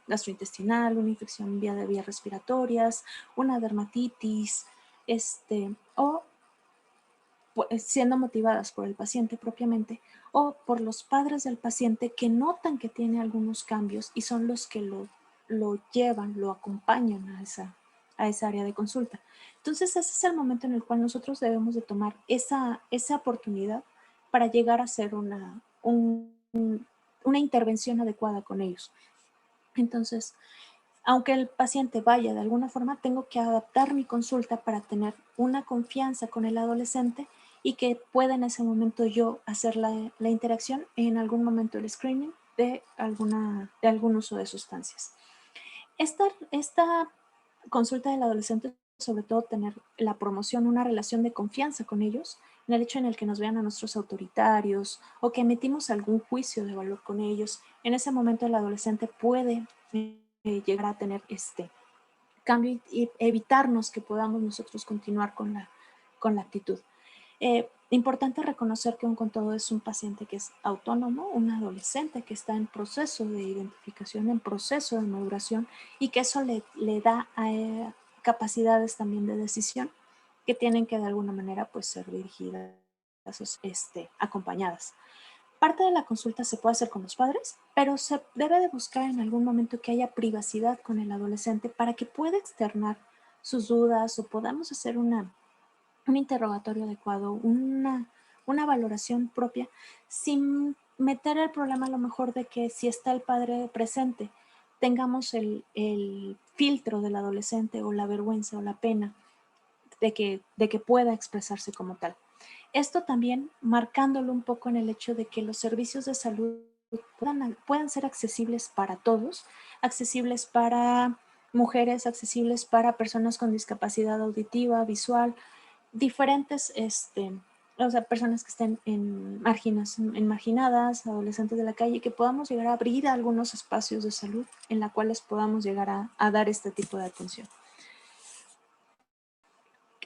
gastrointestinal, una infección vía de vías respiratorias, una dermatitis, o siendo motivadas por el paciente propiamente o por los padres del paciente que notan que tiene algunos cambios y son los que lo llevan, lo acompañan a esa área de consulta. Entonces ese es el momento en el cual nosotros debemos de tomar esa oportunidad para llegar a hacer una intervención adecuada con ellos. Entonces, aunque el paciente vaya de alguna forma, tengo que adaptar mi consulta para tener una confianza con el adolescente y que pueda en ese momento yo hacer la interacción, en algún momento el screening de algún uso de sustancias. Esta consulta del adolescente, sobre todo tener la promoción, una relación de confianza con ellos, en el hecho en el que nos vean a nuestros autoritarios o que emitimos algún juicio de valor con ellos. En ese momento el adolescente puede llegar a tener cambio y evitarnos que podamos nosotros continuar con la actitud. Importante reconocer que aún con todo es un paciente que es autónomo, un adolescente que está en proceso de identificación, en proceso de maduración y que eso le da capacidades también de decisión que tienen que de alguna manera pues ser dirigidas, acompañadas. Parte de la consulta se puede hacer con los padres, pero se debe de buscar en algún momento que haya privacidad con el adolescente para que pueda externar sus dudas o podamos hacer un interrogatorio adecuado, una valoración propia, sin meter el problema a lo mejor de que si está el padre presente, tengamos el filtro del adolescente o la vergüenza o la pena de que pueda expresarse como tal. Esto también marcándolo un poco en el hecho de que los servicios de salud puedan ser accesibles para todos, accesibles para mujeres, accesibles para personas con discapacidad auditiva, visual, diferentes, personas que estén marginadas, adolescentes de la calle, que podamos llegar a abrir algunos espacios de salud en los cuales podamos llegar a dar este tipo de atención.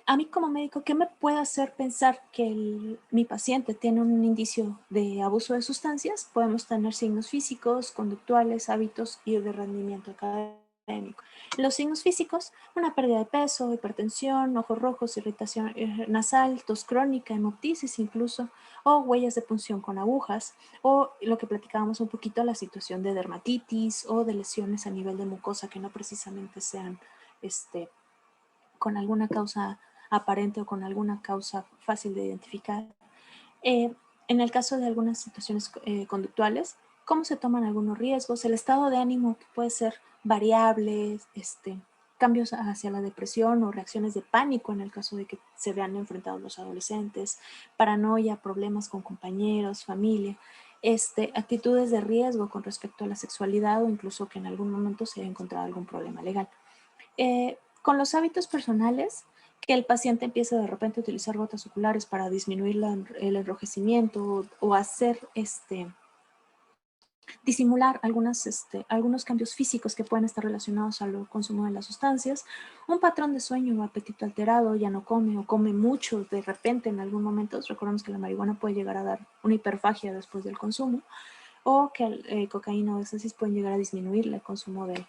A mí como médico, ¿qué me puede hacer pensar que mi paciente tiene un indicio de abuso de sustancias? Podemos tener signos físicos, conductuales, hábitos y de rendimiento académico. Los signos físicos, una pérdida de peso, hipertensión, ojos rojos, irritación nasal, tos crónica, hemoptisis incluso, o huellas de punción con agujas, o lo que platicábamos un poquito, la situación de dermatitis o de lesiones a nivel de mucosa que no precisamente sean con alguna causa aparente o con alguna causa fácil de identificar. En el caso de algunas situaciones conductuales, cómo se toman algunos riesgos, el estado de ánimo que puede ser variable, cambios hacia la depresión o reacciones de pánico en el caso de que se vean enfrentados los adolescentes, paranoia, problemas con compañeros, familia, actitudes de riesgo con respecto a la sexualidad o incluso que en algún momento se haya encontrado algún problema legal. Con los hábitos personales, que el paciente empiece de repente a utilizar gotas oculares para disminuir el enrojecimiento o hacer disimular algunos cambios físicos que pueden estar relacionados al consumo de las sustancias, un patrón de sueño o apetito alterado, ya no come o come mucho de repente en algún momento. Recordemos que la marihuana puede llegar a dar una hiperfagia después del consumo, o que cocaína o éxtasis pueden llegar a disminuir el consumo de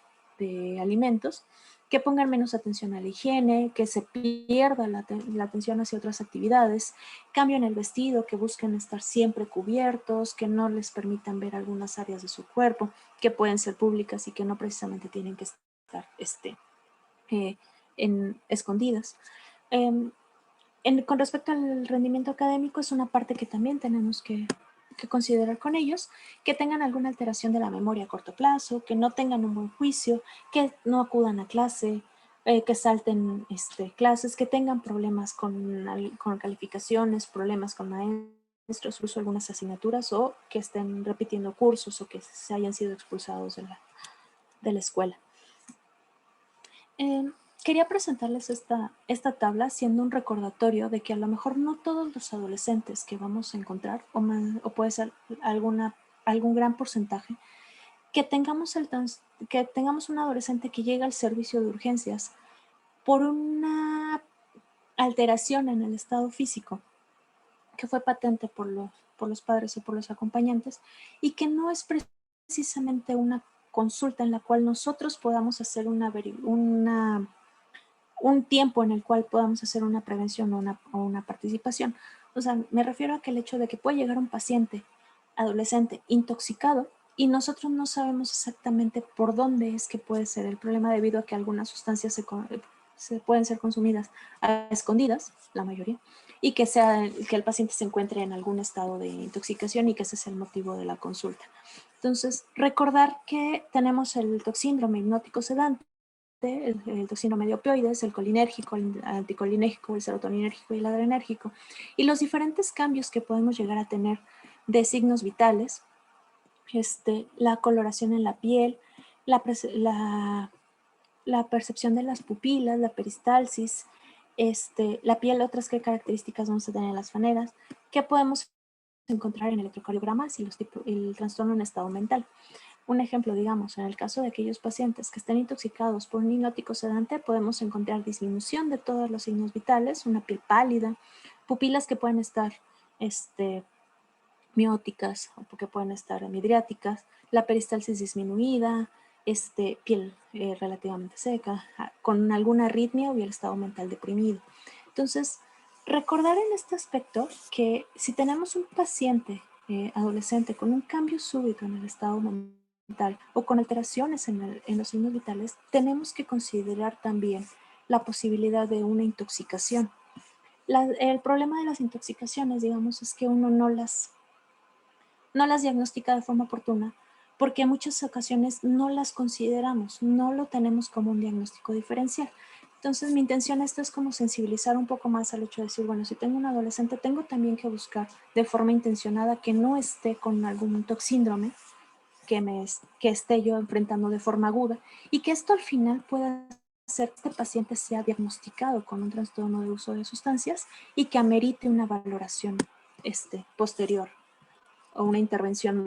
alimentos, que pongan menos atención a la higiene, que se pierda la atención hacia otras actividades, cambio en el vestido, que busquen estar siempre cubiertos, que no les permitan ver algunas áreas de su cuerpo, que pueden ser públicas y que no precisamente tienen que estar escondidas. Con respecto al rendimiento académico, es una parte que también tenemos que considerar con ellos, que tengan alguna alteración de la memoria a corto plazo, que no tengan un buen juicio, que no acudan a clase, que salten clases, que tengan problemas con calificaciones, problemas con maestros, incluso algunas asignaturas, o que estén repitiendo cursos o que se hayan sido expulsados de la escuela. Quería presentarles esta tabla siendo un recordatorio de que a lo mejor no todos los adolescentes que vamos a encontrar, o puede ser algún gran porcentaje, que tengamos un adolescente que llega al servicio de urgencias por una alteración en el estado físico que fue patente por por los padres o por los acompañantes, y que no es precisamente una consulta en la cual nosotros podamos hacer un tiempo en el cual podamos hacer una prevención o una participación. O sea, me refiero a que el hecho de que puede llegar un paciente adolescente intoxicado y nosotros no sabemos exactamente por dónde es que puede ser el problema, debido a que algunas sustancias se pueden ser consumidas a escondidas, la mayoría, y que el paciente se encuentre en algún estado de intoxicación y que ese es el motivo de la consulta. Entonces, recordar que tenemos el toxíndrome hipnótico sedante, el toxíndrome de opioides, el colinérgico, el anticolinérgico, el serotoninérgico y el adrenérgico, y los diferentes cambios que podemos llegar a tener de signos vitales, la coloración en la piel, la percepción de las pupilas, la peristalsis, la piel, otras qué características vamos a tener en las fanegas, que podemos encontrar en electrocardiogramas y el trastorno en estado mental. Un ejemplo, digamos, en el caso de aquellos pacientes que estén intoxicados por un hipnótico sedante, podemos encontrar disminución de todos los signos vitales, una piel pálida, pupilas que pueden estar mióticas o que pueden estar midriáticas, la peristalsis disminuida, piel relativamente seca, con alguna arritmia o el estado mental deprimido. Entonces, recordar en este aspecto que si tenemos un paciente adolescente con un cambio súbito en el estado mental o con alteraciones en los signos vitales, tenemos que considerar también la posibilidad de una intoxicación. El problema de las intoxicaciones, digamos, es que uno no las diagnostica de forma oportuna, porque en muchas ocasiones no las consideramos, no lo tenemos como un diagnóstico diferencial. Entonces, mi intención es como sensibilizar un poco más al hecho de decir, bueno, si tengo un adolescente, tengo también que buscar de forma intencionada que no esté con algún toxíndrome que esté yo enfrentando de forma aguda, y que esto al final pueda hacer que este paciente sea diagnosticado con un trastorno de uso de sustancias y que amerite una valoración posterior o una intervención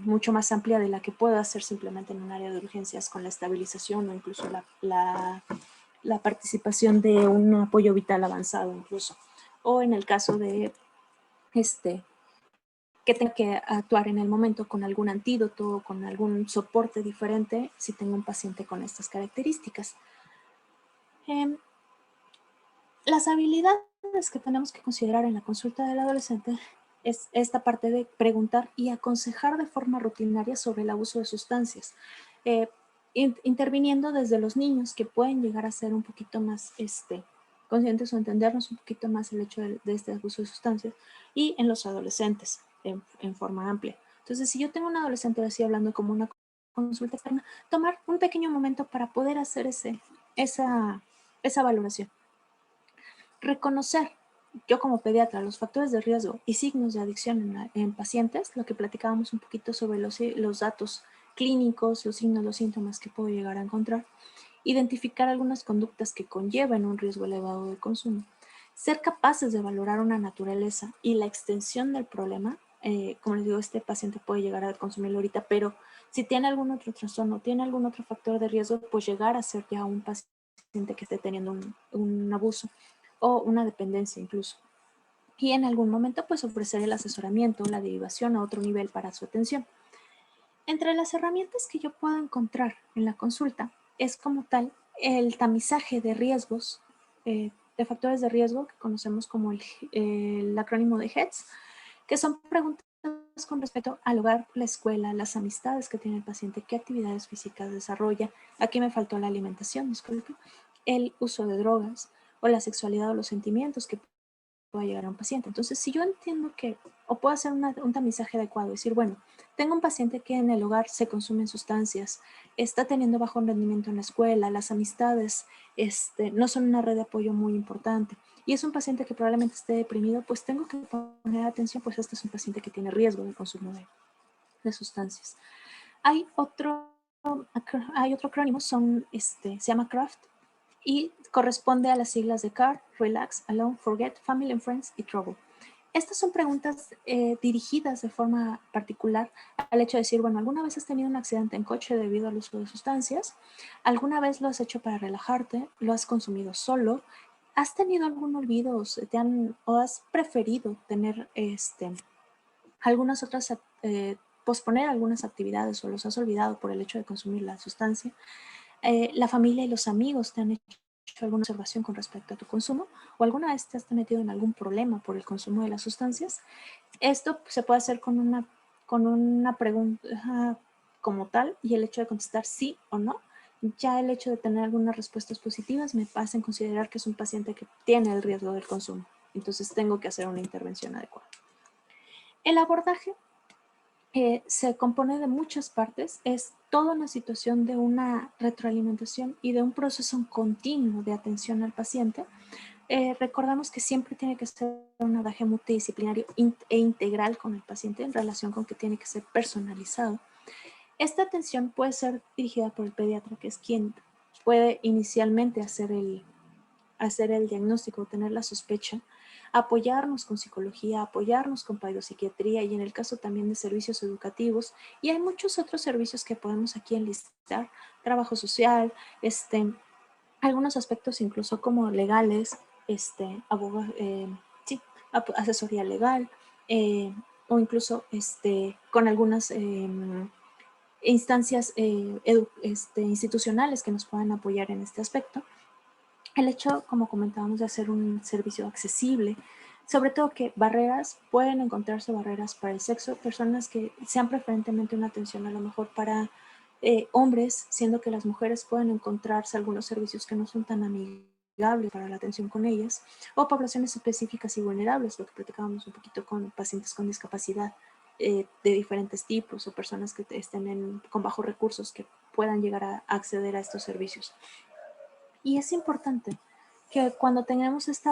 mucho más amplia de la que pueda hacer simplemente en un área de urgencias, con la estabilización o incluso la participación de un apoyo vital avanzado incluso. O en el caso de que tenga que actuar en el momento con algún antídoto o con algún soporte diferente si tengo un paciente con estas características. Las habilidades que tenemos que considerar en la consulta del adolescente es esta parte de preguntar y aconsejar de forma rutinaria sobre el abuso de sustancias, interviniendo desde los niños, que pueden llegar a ser un poquito más conscientes o entendernos un poquito más el hecho de este abuso de sustancias, y en los adolescentes en forma amplia. Entonces, si yo tengo un adolescente así hablando como una consulta externa, tomar un pequeño momento para poder hacer esa valoración. Reconocer, yo como pediatra, los factores de riesgo y signos de adicción en pacientes, lo que platicábamos un poquito sobre los datos clínicos, los signos, los síntomas que puedo llegar a encontrar, identificar algunas conductas que conllevan un riesgo elevado de consumo, ser capaces de valorar una naturaleza y la extensión del problema. Como les digo, este paciente puede llegar a consumirlo ahorita, pero si tiene algún otro trastorno, tiene algún otro factor de riesgo, pues llegar a ser ya un paciente que esté teniendo un abuso o una dependencia incluso. Y en algún momento pues ofrecer el asesoramiento, la derivación a otro nivel para su atención. Entre las herramientas que yo puedo encontrar en la consulta es como tal el tamizaje de riesgos, de factores de riesgo, que conocemos como el acrónimo de HEADS, que son preguntas con respecto al hogar, la escuela, las amistades que tiene el paciente, qué actividades físicas desarrolla, aquí me faltó la alimentación, disculpe, el uso de drogas, o la sexualidad o los sentimientos que pueda llegar a un paciente. Entonces, si yo entiendo o puedo hacer un tamizaje adecuado, decir, bueno, tengo un paciente que en el hogar se consumen sustancias, está teniendo bajo rendimiento en la escuela, las amistades no son una red de apoyo muy importante, y es un paciente que probablemente esté deprimido, pues tengo que poner atención, pues este es un paciente que tiene riesgo de consumo de sustancias. Hay otro acrónimo, se llama CRAFT, y corresponde a las siglas de CAR, Relax, Alone, Forget, Family and Friends y Trouble. Estas son preguntas dirigidas de forma particular al hecho de decir, bueno, ¿alguna vez has tenido un accidente en coche debido al uso de sustancias? ¿Alguna vez lo has hecho para relajarte? ¿Lo has consumido solo? ¿Has tenido algún olvido o has preferido tener algunas otras, posponer algunas actividades o los has olvidado por el hecho de consumir la sustancia. La familia y los amigos te han hecho alguna observación con respecto a tu consumo o alguna vez te has metido en algún problema por el consumo de las sustancias. Esto se puede hacer con una pregunta como tal y el hecho de contestar sí o no. Ya el hecho de tener algunas respuestas positivas me hacen considerar que es un paciente que tiene el riesgo del consumo. Entonces tengo que hacer una intervención adecuada. El abordaje se compone de muchas partes, es toda una situación de una retroalimentación y de un proceso continuo de atención al paciente. Recordamos que siempre tiene que ser un abordaje multidisciplinario e integral con el paciente en relación con que tiene que ser personalizado. Esta atención puede ser dirigida por el pediatra, que es quien puede inicialmente hacer el diagnóstico, tener la sospecha, apoyarnos con psicología, apoyarnos con psiquiatría y en el caso también de servicios educativos. Y hay muchos otros servicios que podemos aquí enlistar, trabajo social, algunos aspectos incluso como legales, sí, asesoría legal, o incluso con algunas instancias institucionales que nos puedan apoyar en este aspecto. El hecho, como comentábamos, de hacer un servicio accesible, sobre todo que pueden encontrarse barreras para el sexo, personas que sean preferentemente una atención a lo mejor para hombres, siendo que las mujeres pueden encontrarse algunos servicios que no son tan amigables para la atención con ellas, o poblaciones específicas y vulnerables, lo que platicábamos un poquito con pacientes con discapacidad de diferentes tipos o personas que estén con bajos recursos que puedan llegar a acceder a estos servicios. Y es importante que cuando tengamos este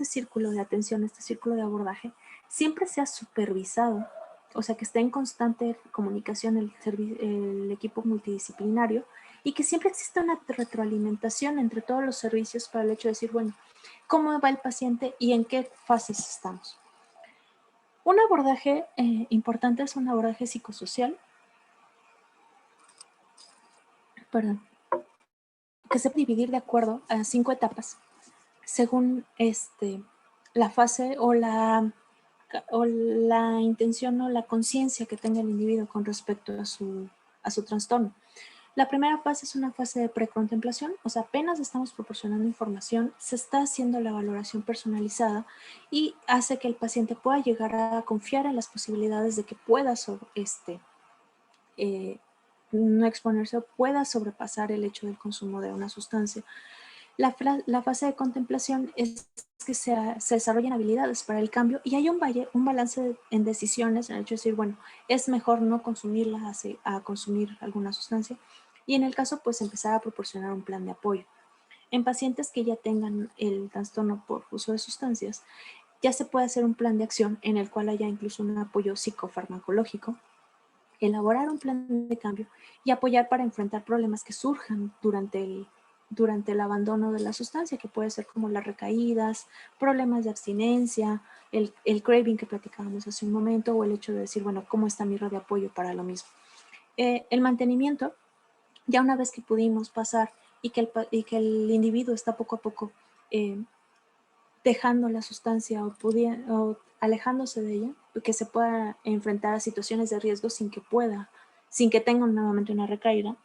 círculo de atención, este círculo de abordaje, siempre sea supervisado, o sea, que esté en constante comunicación el equipo multidisciplinario y que siempre exista una retroalimentación entre todos los servicios para el hecho de decir, bueno, ¿cómo va el paciente y en qué fases estamos? Un abordaje importante es un abordaje psicosocial, que se puede dividir de acuerdo a 5 etapas, según la fase o la intención o la conciencia que tenga el individuo con respecto a su trastorno. La primera fase es una fase de precontemplación, o sea, apenas estamos proporcionando información, se está haciendo la valoración personalizada y hace que el paciente pueda llegar a confiar en las posibilidades de que pueda no exponerse o pueda sobrepasar el hecho del consumo de una sustancia. La fase de contemplación es que se desarrollen habilidades para el cambio y hay un balance en decisiones, en el hecho de decir, bueno, es mejor no consumirla a consumir alguna sustancia y en el caso, pues empezar a proporcionar un plan de apoyo. En pacientes que ya tengan el trastorno por uso de sustancias, ya se puede hacer un plan de acción en el cual haya incluso un apoyo psicofarmacológico, elaborar un plan de cambio y apoyar para enfrentar problemas que surjan durante el abandono de la sustancia, que puede ser como las recaídas, problemas de abstinencia, el craving que platicábamos hace un momento, o el hecho de decir, bueno, ¿cómo está mi red de apoyo para lo mismo? El mantenimiento, ya una vez que pudimos pasar y que el individuo está poco a poco dejando la sustancia o alejándose de ella, que se pueda enfrentar a situaciones de riesgo sin que tenga nuevamente una recaída,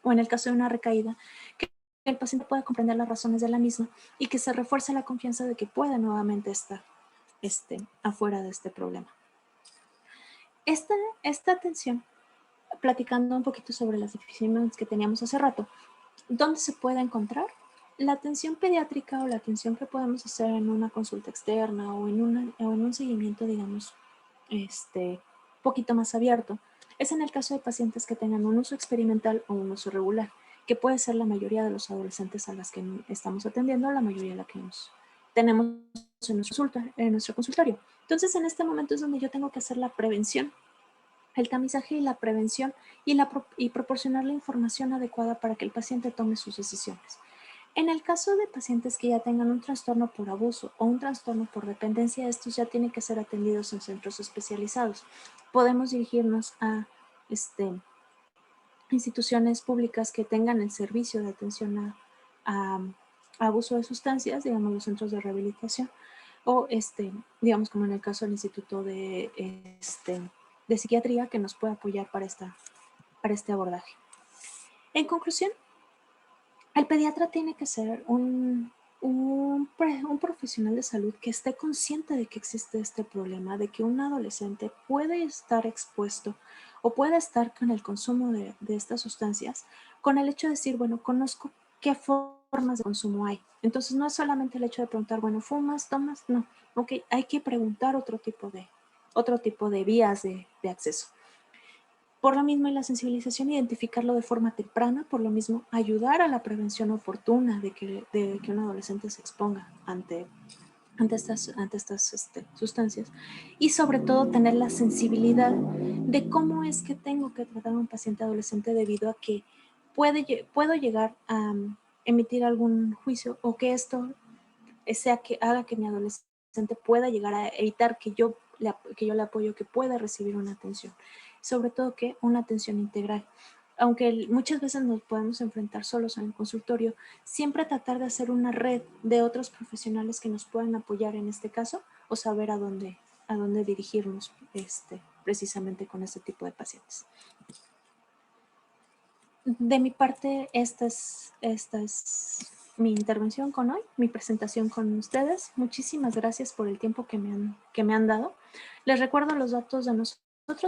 o en el caso de una recaída, que el paciente pueda comprender las razones de la misma y que se refuerce la confianza de que pueda nuevamente estar afuera de este problema. Esta atención, platicando un poquito sobre las definiciones que teníamos hace rato, ¿dónde se puede encontrar? La atención pediátrica o la atención que podemos hacer en una consulta externa o en un seguimiento, digamos, poquito más abierto, es en el caso de pacientes que tengan un uso experimental o un uso regular, que puede ser la mayoría de los adolescentes a las que estamos atendiendo, la mayoría de la que tenemos en nuestro consultorio. Entonces, en este momento es donde yo tengo que hacer la prevención, el tamizaje y la prevención y proporcionar la información adecuada para que el paciente tome sus decisiones. En el caso de pacientes que ya tengan un trastorno por abuso o un trastorno por dependencia, estos ya tienen que ser atendidos en centros especializados. Podemos dirigirnos a instituciones públicas que tengan el servicio de atención a abuso de sustancias, digamos los centros de rehabilitación, o digamos como en el caso del Instituto de Psiquiatría, que nos puede apoyar para este abordaje. En conclusión, el pediatra tiene que ser un profesional de salud que esté consciente de que existe este problema, de que un adolescente puede estar expuesto o puede estar con el consumo de estas sustancias, con el hecho de decir, bueno, conozco qué formas de consumo hay. Entonces no es solamente el hecho de preguntar, bueno, ¿fumas, tomas? No, ok, hay que preguntar otro tipo de vías de acceso. Por lo mismo, en la sensibilización, identificarlo de forma temprana, por lo mismo, ayudar a la prevención oportuna de que un adolescente se exponga ante estas sustancias, y sobre todo tener la sensibilidad de cómo es que tengo que tratar a un paciente adolescente, debido a que puedo llegar a emitir algún juicio, o que esto sea que haga que mi adolescente pueda llegar a evitar que yo le apoyo, que pueda recibir una atención, sobre todo que una atención integral. Aunque muchas veces nos podemos enfrentar solos en el consultorio, siempre tratar de hacer una red de otros profesionales que nos puedan apoyar en este caso, o saber a dónde dirigirnos precisamente con este tipo de pacientes. De mi parte, esta es mi intervención con hoy, mi presentación con ustedes. Muchísimas gracias por el tiempo que me han dado. Les recuerdo los datos de nosotros,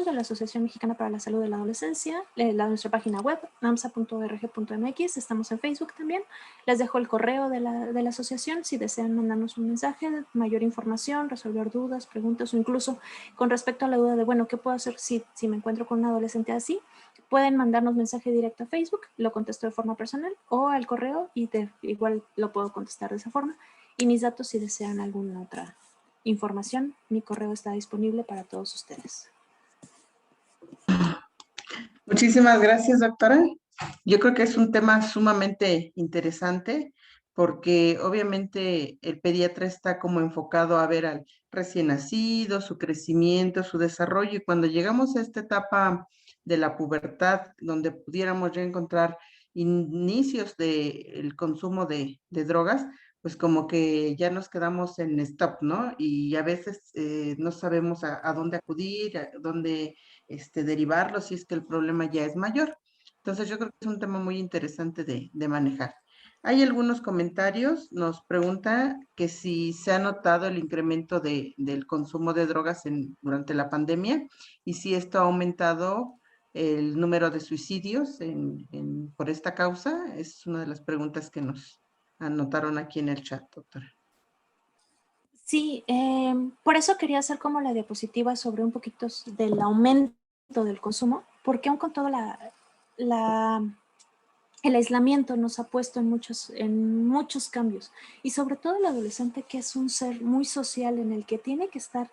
de la Asociación Mexicana para la Salud de la Adolescencia, nuestra página web, amsa.org.mx, estamos en Facebook también. Les dejo el correo de la asociación si desean mandarnos un mensaje, mayor información, resolver dudas, preguntas, o incluso con respecto a la duda de, bueno, ¿qué puedo hacer si me encuentro con un adolescente así? Pueden mandarnos mensaje directo a Facebook, lo contesto de forma personal, o al correo, y igual lo puedo contestar de esa forma. Y mis datos, si desean alguna otra información, mi correo está disponible para todos ustedes. Muchísimas gracias, doctora. Yo creo que es un tema sumamente interesante, porque obviamente el pediatra está como enfocado a ver al recién nacido, su crecimiento, su desarrollo, y cuando llegamos a esta etapa de la pubertad, donde pudiéramos ya encontrar inicios del consumo de drogas, pues como que ya nos quedamos en stop, ¿no? Y a veces no sabemos a dónde acudir, a dónde derivarlo si es que el problema ya es mayor. Entonces yo creo que es un tema muy interesante de manejar. Hay algunos comentarios, nos pregunta que si se ha notado el incremento del consumo de drogas durante la pandemia, y si esto ha aumentado el número de suicidios por esta causa. Es una de las preguntas que nos anotaron aquí en el chat, doctora. Sí, por eso quería hacer como la diapositiva sobre un poquito del aumento del consumo, porque aún con todo el aislamiento nos ha puesto en muchos cambios, y sobre todo el adolescente, que es un ser muy social, en el que tiene que estar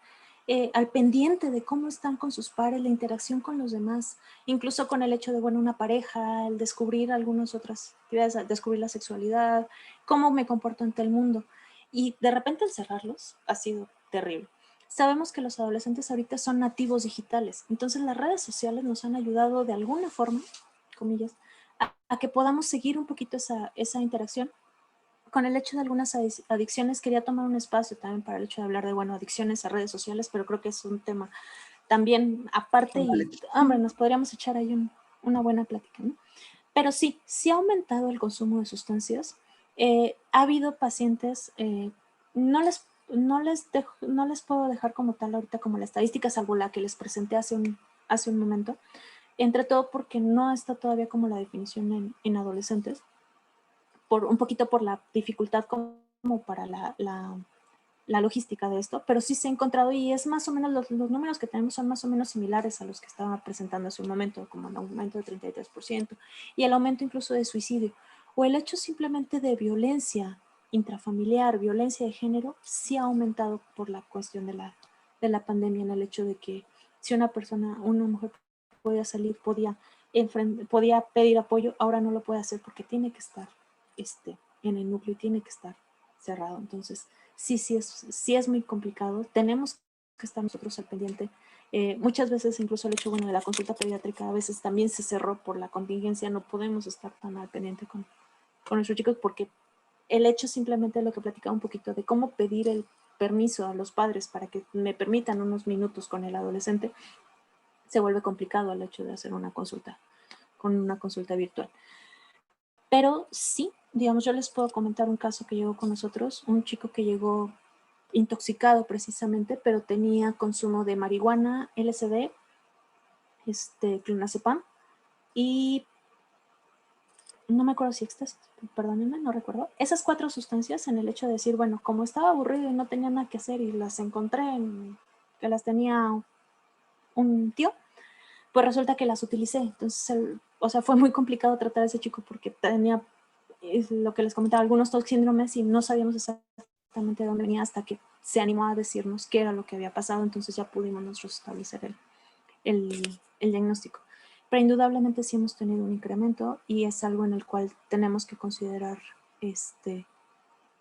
al pendiente de cómo están con sus pares, la interacción con los demás, incluso con el hecho de, bueno, una pareja, el descubrir algunas otras actividades, descubrir la sexualidad, cómo me comporto ante el mundo, y de repente encerrarlos ha sido terrible. Sabemos que los adolescentes ahorita son nativos digitales, entonces las redes sociales nos han ayudado de alguna forma, comillas, a que podamos seguir un poquito esa interacción. Con el hecho de algunas adicciones, quería tomar un espacio también para el hecho de hablar de, bueno, adicciones a redes sociales, pero creo que es un tema también aparte, y, hombre, nos podríamos echar ahí una buena plática, ¿no? Pero sí ha aumentado el consumo de sustancias. Ha habido pacientes, no les puedo dejar como tal ahorita como la estadística, salvo la que les presenté hace un momento, entre todo porque no está todavía como la definición en adolescentes, un poquito por la dificultad como para la logística de esto, pero sí se ha encontrado, y es más o menos, los números que tenemos son más o menos similares a los que estaba presentando hace un momento, como el aumento de 33%, y el aumento incluso de suicidio, o el hecho simplemente de violencia intrafamiliar, violencia de género, sí ha aumentado por la cuestión de la pandemia, en el hecho de que si una mujer podía salir, podía pedir apoyo, ahora no lo puede hacer porque tiene que estar en el núcleo y tiene que estar cerrado. Entonces, sí es muy complicado. Tenemos que estar nosotros al pendiente. Muchas veces incluso el hecho, bueno, de la consulta pediátrica a veces también se cerró por la contingencia. No podemos estar tan al pendiente con nuestros chicos porque el hecho simplemente de lo que platicaba un poquito de cómo pedir el permiso a los padres para que me permitan unos minutos con el adolescente, se vuelve complicado el hecho de hacer una consulta, con una consulta virtual. Pero sí, digamos, yo les puedo comentar un caso que llegó con nosotros, un chico que llegó intoxicado precisamente, pero tenía consumo de marihuana, LSD, clonazepam y no me acuerdo si éxtasis, perdónenme, no recuerdo. Esas 4 sustancias, en el hecho de decir, bueno, como estaba aburrido y no tenía nada que hacer y las encontré, que las tenía un tío, pues resulta que las utilicé. Entonces, o sea, fue muy complicado tratar a ese chico porque tenía, es lo que les comentaba, algunos síndromes y no sabíamos exactamente de dónde venía hasta que se animó a decirnos qué era lo que había pasado. Entonces ya pudimos nosotros establecer el diagnóstico. Pero indudablemente sí hemos tenido un incremento y es algo en el cual tenemos que considerar,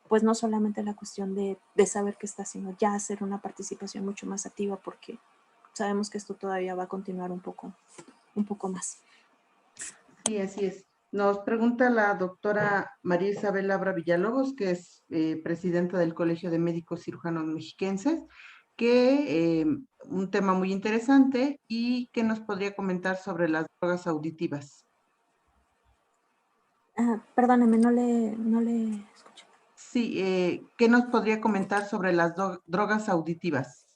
pues no solamente la cuestión de saber qué está, sino ya hacer una participación mucho más activa porque sabemos que esto todavía va a continuar un poco más. Sí, así es. Nos pregunta la doctora María Isabel Labra Villalobos, que es presidenta del Colegio de Médicos Cirujanos Mexiquenses, que un tema muy interesante y que nos podría comentar sobre las drogas auditivas. Perdóneme, no le escuché. Sí, ¿qué nos podría comentar sobre las drogas auditivas?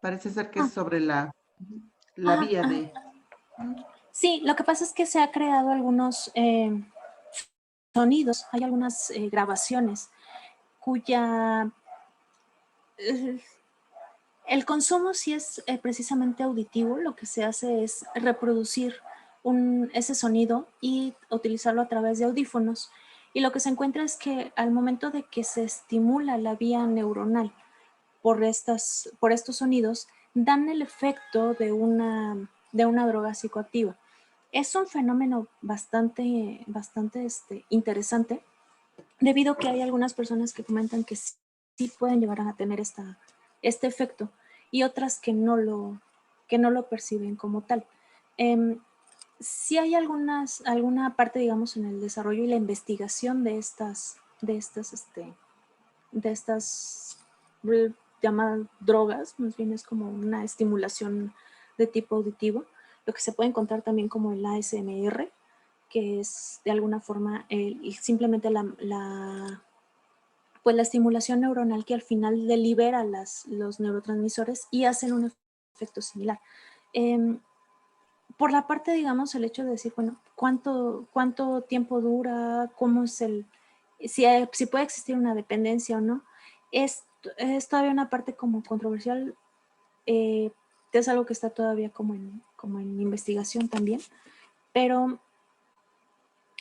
Parece ser que es sobre la vía de... Sí, lo que pasa es que se ha creado algunos sonidos, hay algunas grabaciones cuya el consumo sí es precisamente auditivo. Lo que se hace es reproducir ese sonido y utilizarlo a través de audífonos. Y lo que se encuentra es que al momento de que se estimula la vía neuronal por estos sonidos, dan el efecto de una droga psicoactiva. Es un fenómeno bastante interesante, debido a que hay algunas personas que comentan que sí pueden llevar a tener este efecto y otras que no lo perciben como tal. Sí hay alguna parte, digamos, en el desarrollo y la investigación de estas llamadas drogas, más bien es como una estimulación de tipo auditivo, lo que se puede encontrar también como el ASMR, que es de alguna forma simplemente pues la estimulación neuronal que al final libera los neurotransmisores y hacen un efecto similar. Por la parte, digamos, el hecho de decir, bueno, ¿cuánto tiempo dura? ¿Cómo es si puede existir una dependencia o no? Es todavía una parte como controversial, es algo que está todavía como en investigación también, pero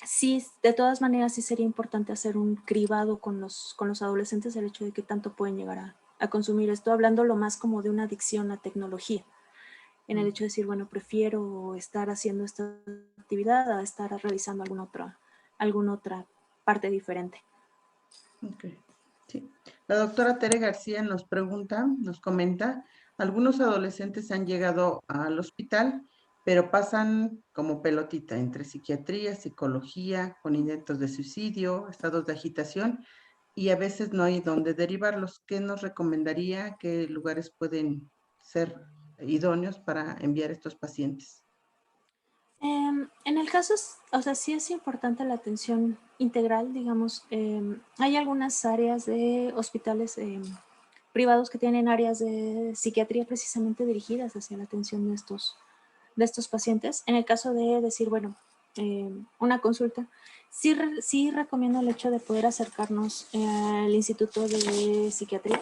sí, de todas maneras sí sería importante hacer un cribado con los adolescentes, el hecho de que tanto pueden llegar a consumir esto, hablando lo más como de una adicción a tecnología, en el hecho de decir, bueno, prefiero estar haciendo esta actividad a estar realizando alguna otra parte diferente. Okay. Sí. La doctora Tere García nos comenta, algunos adolescentes han llegado al hospital, pero pasan como pelotita entre psiquiatría, psicología, con intentos de suicidio, estados de agitación, y a veces no hay dónde derivarlos. ¿Qué nos recomendaría? ¿Qué lugares pueden ser idóneos para enviar estos pacientes? En el caso, o sea, sí es importante la atención integral, digamos. Hay algunas áreas de hospitales privados que tienen áreas de psiquiatría precisamente dirigidas hacia la atención de estos pacientes. En el caso de decir, bueno, una consulta, sí recomiendo el hecho de poder acercarnos al Instituto de Psiquiatría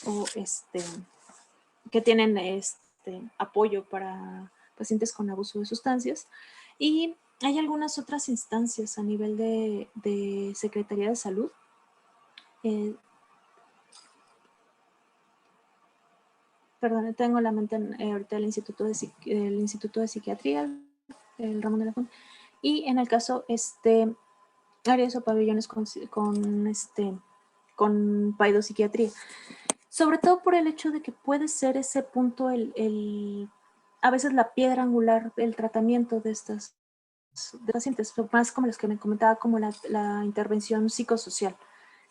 o que tienen apoyo para pacientes con abuso de sustancias. Y hay algunas otras instancias a nivel de Secretaría de Salud. Perdón, tengo la mente ahorita el Instituto de Psiquiatría, el Ramón de la Fuente. Y en el caso, áreas o pabellones con paidopsiquiatría. Sobre todo por el hecho de que puede ser ese punto a veces la piedra angular del tratamiento de estas de pacientes, más como las que me comentaba, como la intervención psicosocial.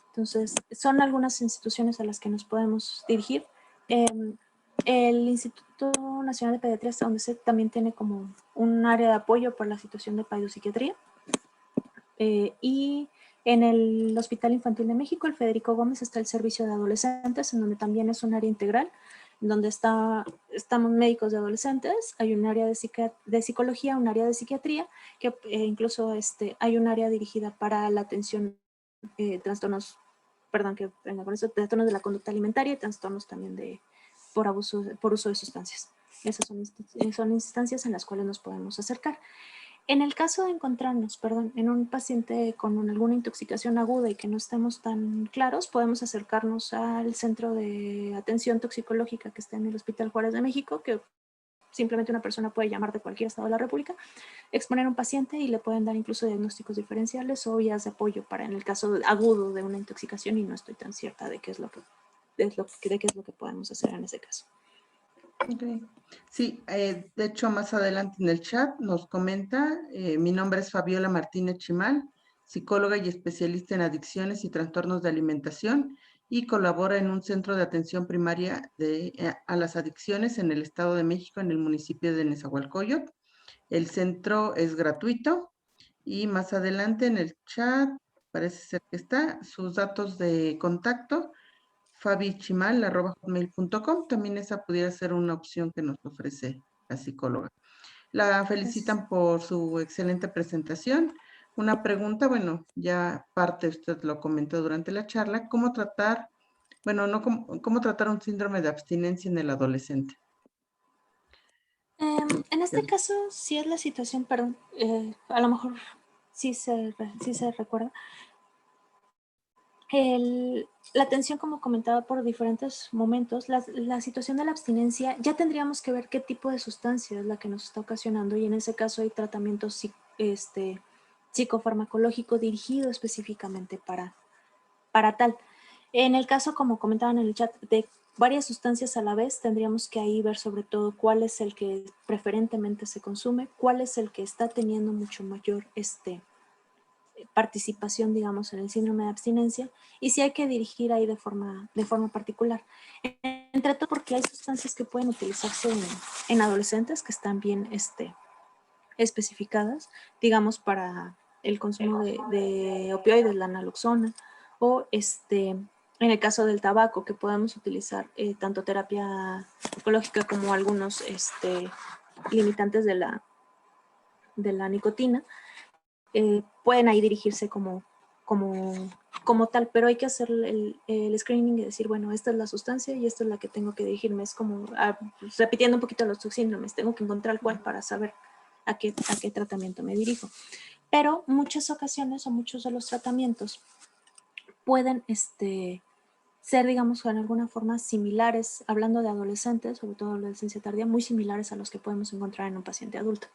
Entonces, son algunas instituciones a las que nos podemos dirigir. El Instituto Nacional de Pediatría, hasta donde sé, también tiene como un área de apoyo para la situación de pediopsiquiatría. Y en el Hospital Infantil de México, el Federico Gómez, está el servicio de adolescentes, en donde también es un área integral, donde estamos médicos de adolescentes, hay un área de psicología, un área de psiquiatría, que incluso hay un área dirigida para la atención trastornos, perdón que venga con eso, trastornos de la conducta alimentaria y trastornos también por uso de sustancias. Esas son instancias en las cuales nos podemos acercar. En el caso de encontrarnos, en un paciente con alguna intoxicación aguda y que no estemos tan claros, podemos acercarnos al centro de atención toxicológica que está en el Hospital Juárez de México, que simplemente una persona puede llamar de cualquier estado de la República, exponer a un paciente y le pueden dar incluso diagnósticos diferenciales o vías de apoyo para en el caso agudo de una intoxicación, y no estoy tan cierta de qué es lo que podemos hacer en ese caso. Okay. Sí, de hecho más adelante en el chat nos comenta, mi nombre es Fabiola Martínez Chimal, psicóloga y especialista en adicciones y trastornos de alimentación, y colabora en un centro de atención primaria a las adicciones en el Estado de México, en el municipio de Nezahualcóyotl. El centro es gratuito, y más adelante en el chat parece ser que está sus datos de contacto, fabichimal@hotmail.com. También esa pudiera ser una opción que nos ofrece la psicóloga. La felicitan por su excelente presentación. Una pregunta, bueno, ya parte usted lo comentó durante la charla, ¿cómo tratar, bueno, no cómo tratar un síndrome de abstinencia en el adolescente? En este caso, sí es la situación, perdón, a lo mejor sí se recuerda. La atención, como comentaba por diferentes momentos, la situación de la abstinencia, ya tendríamos que ver qué tipo de sustancia es la que nos está ocasionando, y en ese caso hay tratamiento psicofarmacológico dirigido específicamente para tal. En el caso, como comentaban en el chat, de varias sustancias a la vez, tendríamos que ahí ver sobre todo cuál es el que preferentemente se consume, cuál es el que está teniendo mucho mayor participación, digamos, en el síndrome de abstinencia, y si hay que dirigir ahí de forma particular. Entre todo porque hay sustancias que pueden utilizarse en adolescentes que están bien especificadas, digamos, para el consumo de opioides, la naloxona, o en el caso del tabaco, que podemos utilizar tanto terapia psicológica como algunos limitantes de la nicotina, pueden ahí dirigirse como tal, pero hay que hacer el screening y decir, bueno, esta es la sustancia y esta es la que tengo que dirigirme. Es como repitiendo un poquito los síndromes, tengo que encontrar cuál para saber a qué tratamiento me dirijo. Pero muchas ocasiones o muchos de los tratamientos pueden ser, digamos, en alguna forma similares, hablando de adolescentes, sobre todo adolescencia tardía, muy similares a los que podemos encontrar en un paciente adulto.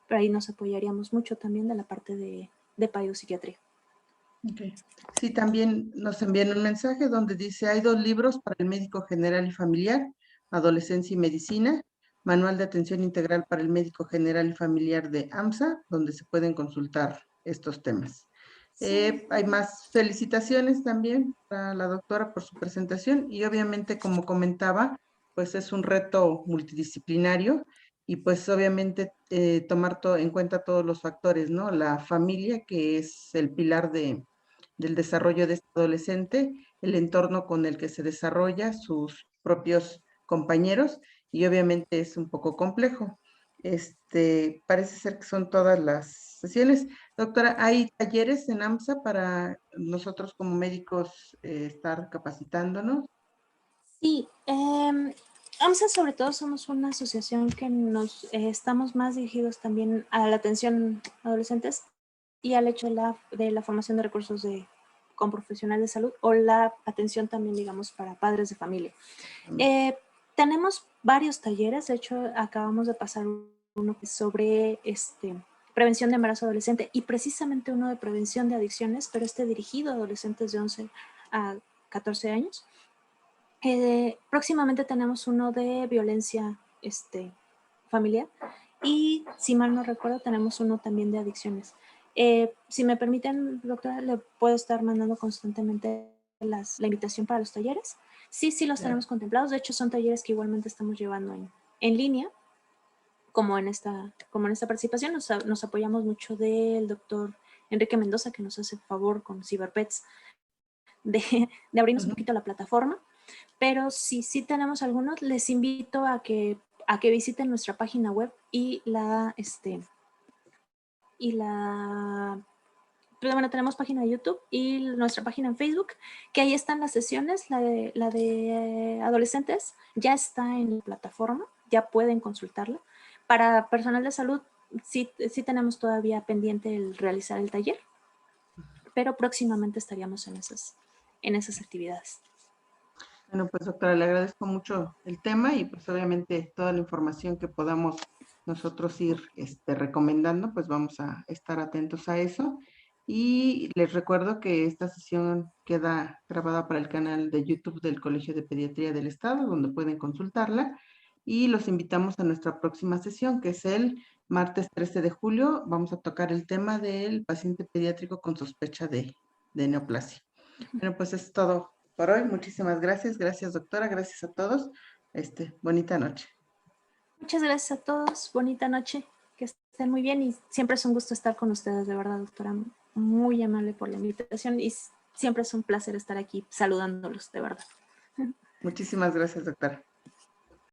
Pero ahí nos apoyaríamos mucho también de la parte de pediopsiquiatría. Okay. Sí, también nos envían un mensaje donde dice, hay 2 libros para el médico general y familiar, Adolescencia y Medicina, Manual de Atención Integral para el Médico General y Familiar de AMSA, donde se pueden consultar estos temas. Sí. Hay más felicitaciones también para la doctora por su presentación, y obviamente, como comentaba, pues es un reto multidisciplinario, y pues obviamente tomar en cuenta todos los factores, ¿no? La familia, que es el pilar del desarrollo de este adolescente, el entorno con el que se desarrolla, sus propios compañeros, y obviamente es un poco complejo. Parece ser que son todas las sesiones. Doctora, ¿hay talleres en AMSA para nosotros como médicos estar capacitándonos? Sí, AMSA sobre todo somos una asociación que estamos más dirigidos también a la atención a adolescentes y al hecho de la formación de recursos con profesionales de salud, o la atención también, digamos, para padres de familia. Tenemos varios talleres, de hecho acabamos de pasar uno sobre prevención de embarazo adolescente, y precisamente uno de prevención de adicciones, pero dirigido a adolescentes de 11 a 14 años. Próximamente tenemos uno de violencia familiar, y si mal no recuerdo tenemos uno también de adicciones. Si me permiten, doctora, le puedo estar mandando constantemente la invitación para los talleres. Sí, los tenemos contemplados. De hecho, son talleres que igualmente estamos llevando en línea, como en esta participación. Nos apoyamos mucho del doctor Enrique Mendoza, que nos hace favor con CyberPets de abrirnos un poquito la plataforma. Pero si sí tenemos algunos, les invito a que visiten nuestra página web pero bueno, tenemos página de YouTube y nuestra página en Facebook, que ahí están las sesiones. La de adolescentes ya está en la plataforma, ya pueden consultarla. Para personal de salud, sí tenemos todavía pendiente el realizar el taller, pero próximamente estaríamos en esas actividades. Bueno, pues doctora, le agradezco mucho el tema y pues obviamente toda la información que podamos nosotros ir recomendando, pues vamos a estar atentos a eso. Y les recuerdo que esta sesión queda grabada para el canal de YouTube del Colegio de Pediatría del Estado, donde pueden consultarla. Y los invitamos a nuestra próxima sesión, que es el martes 13 de julio. Vamos a tocar el tema del paciente pediátrico con sospecha de neoplasia. Bueno, pues es todo por hoy. Muchísimas gracias. Gracias, doctora. Gracias a todos. Bonita noche. Muchas gracias a todos. Bonita noche. Que estén muy bien y siempre es un gusto estar con ustedes, de verdad, doctora. Muy amable por la invitación y siempre es un placer estar aquí saludándolos, de verdad. Muchísimas gracias, doctora.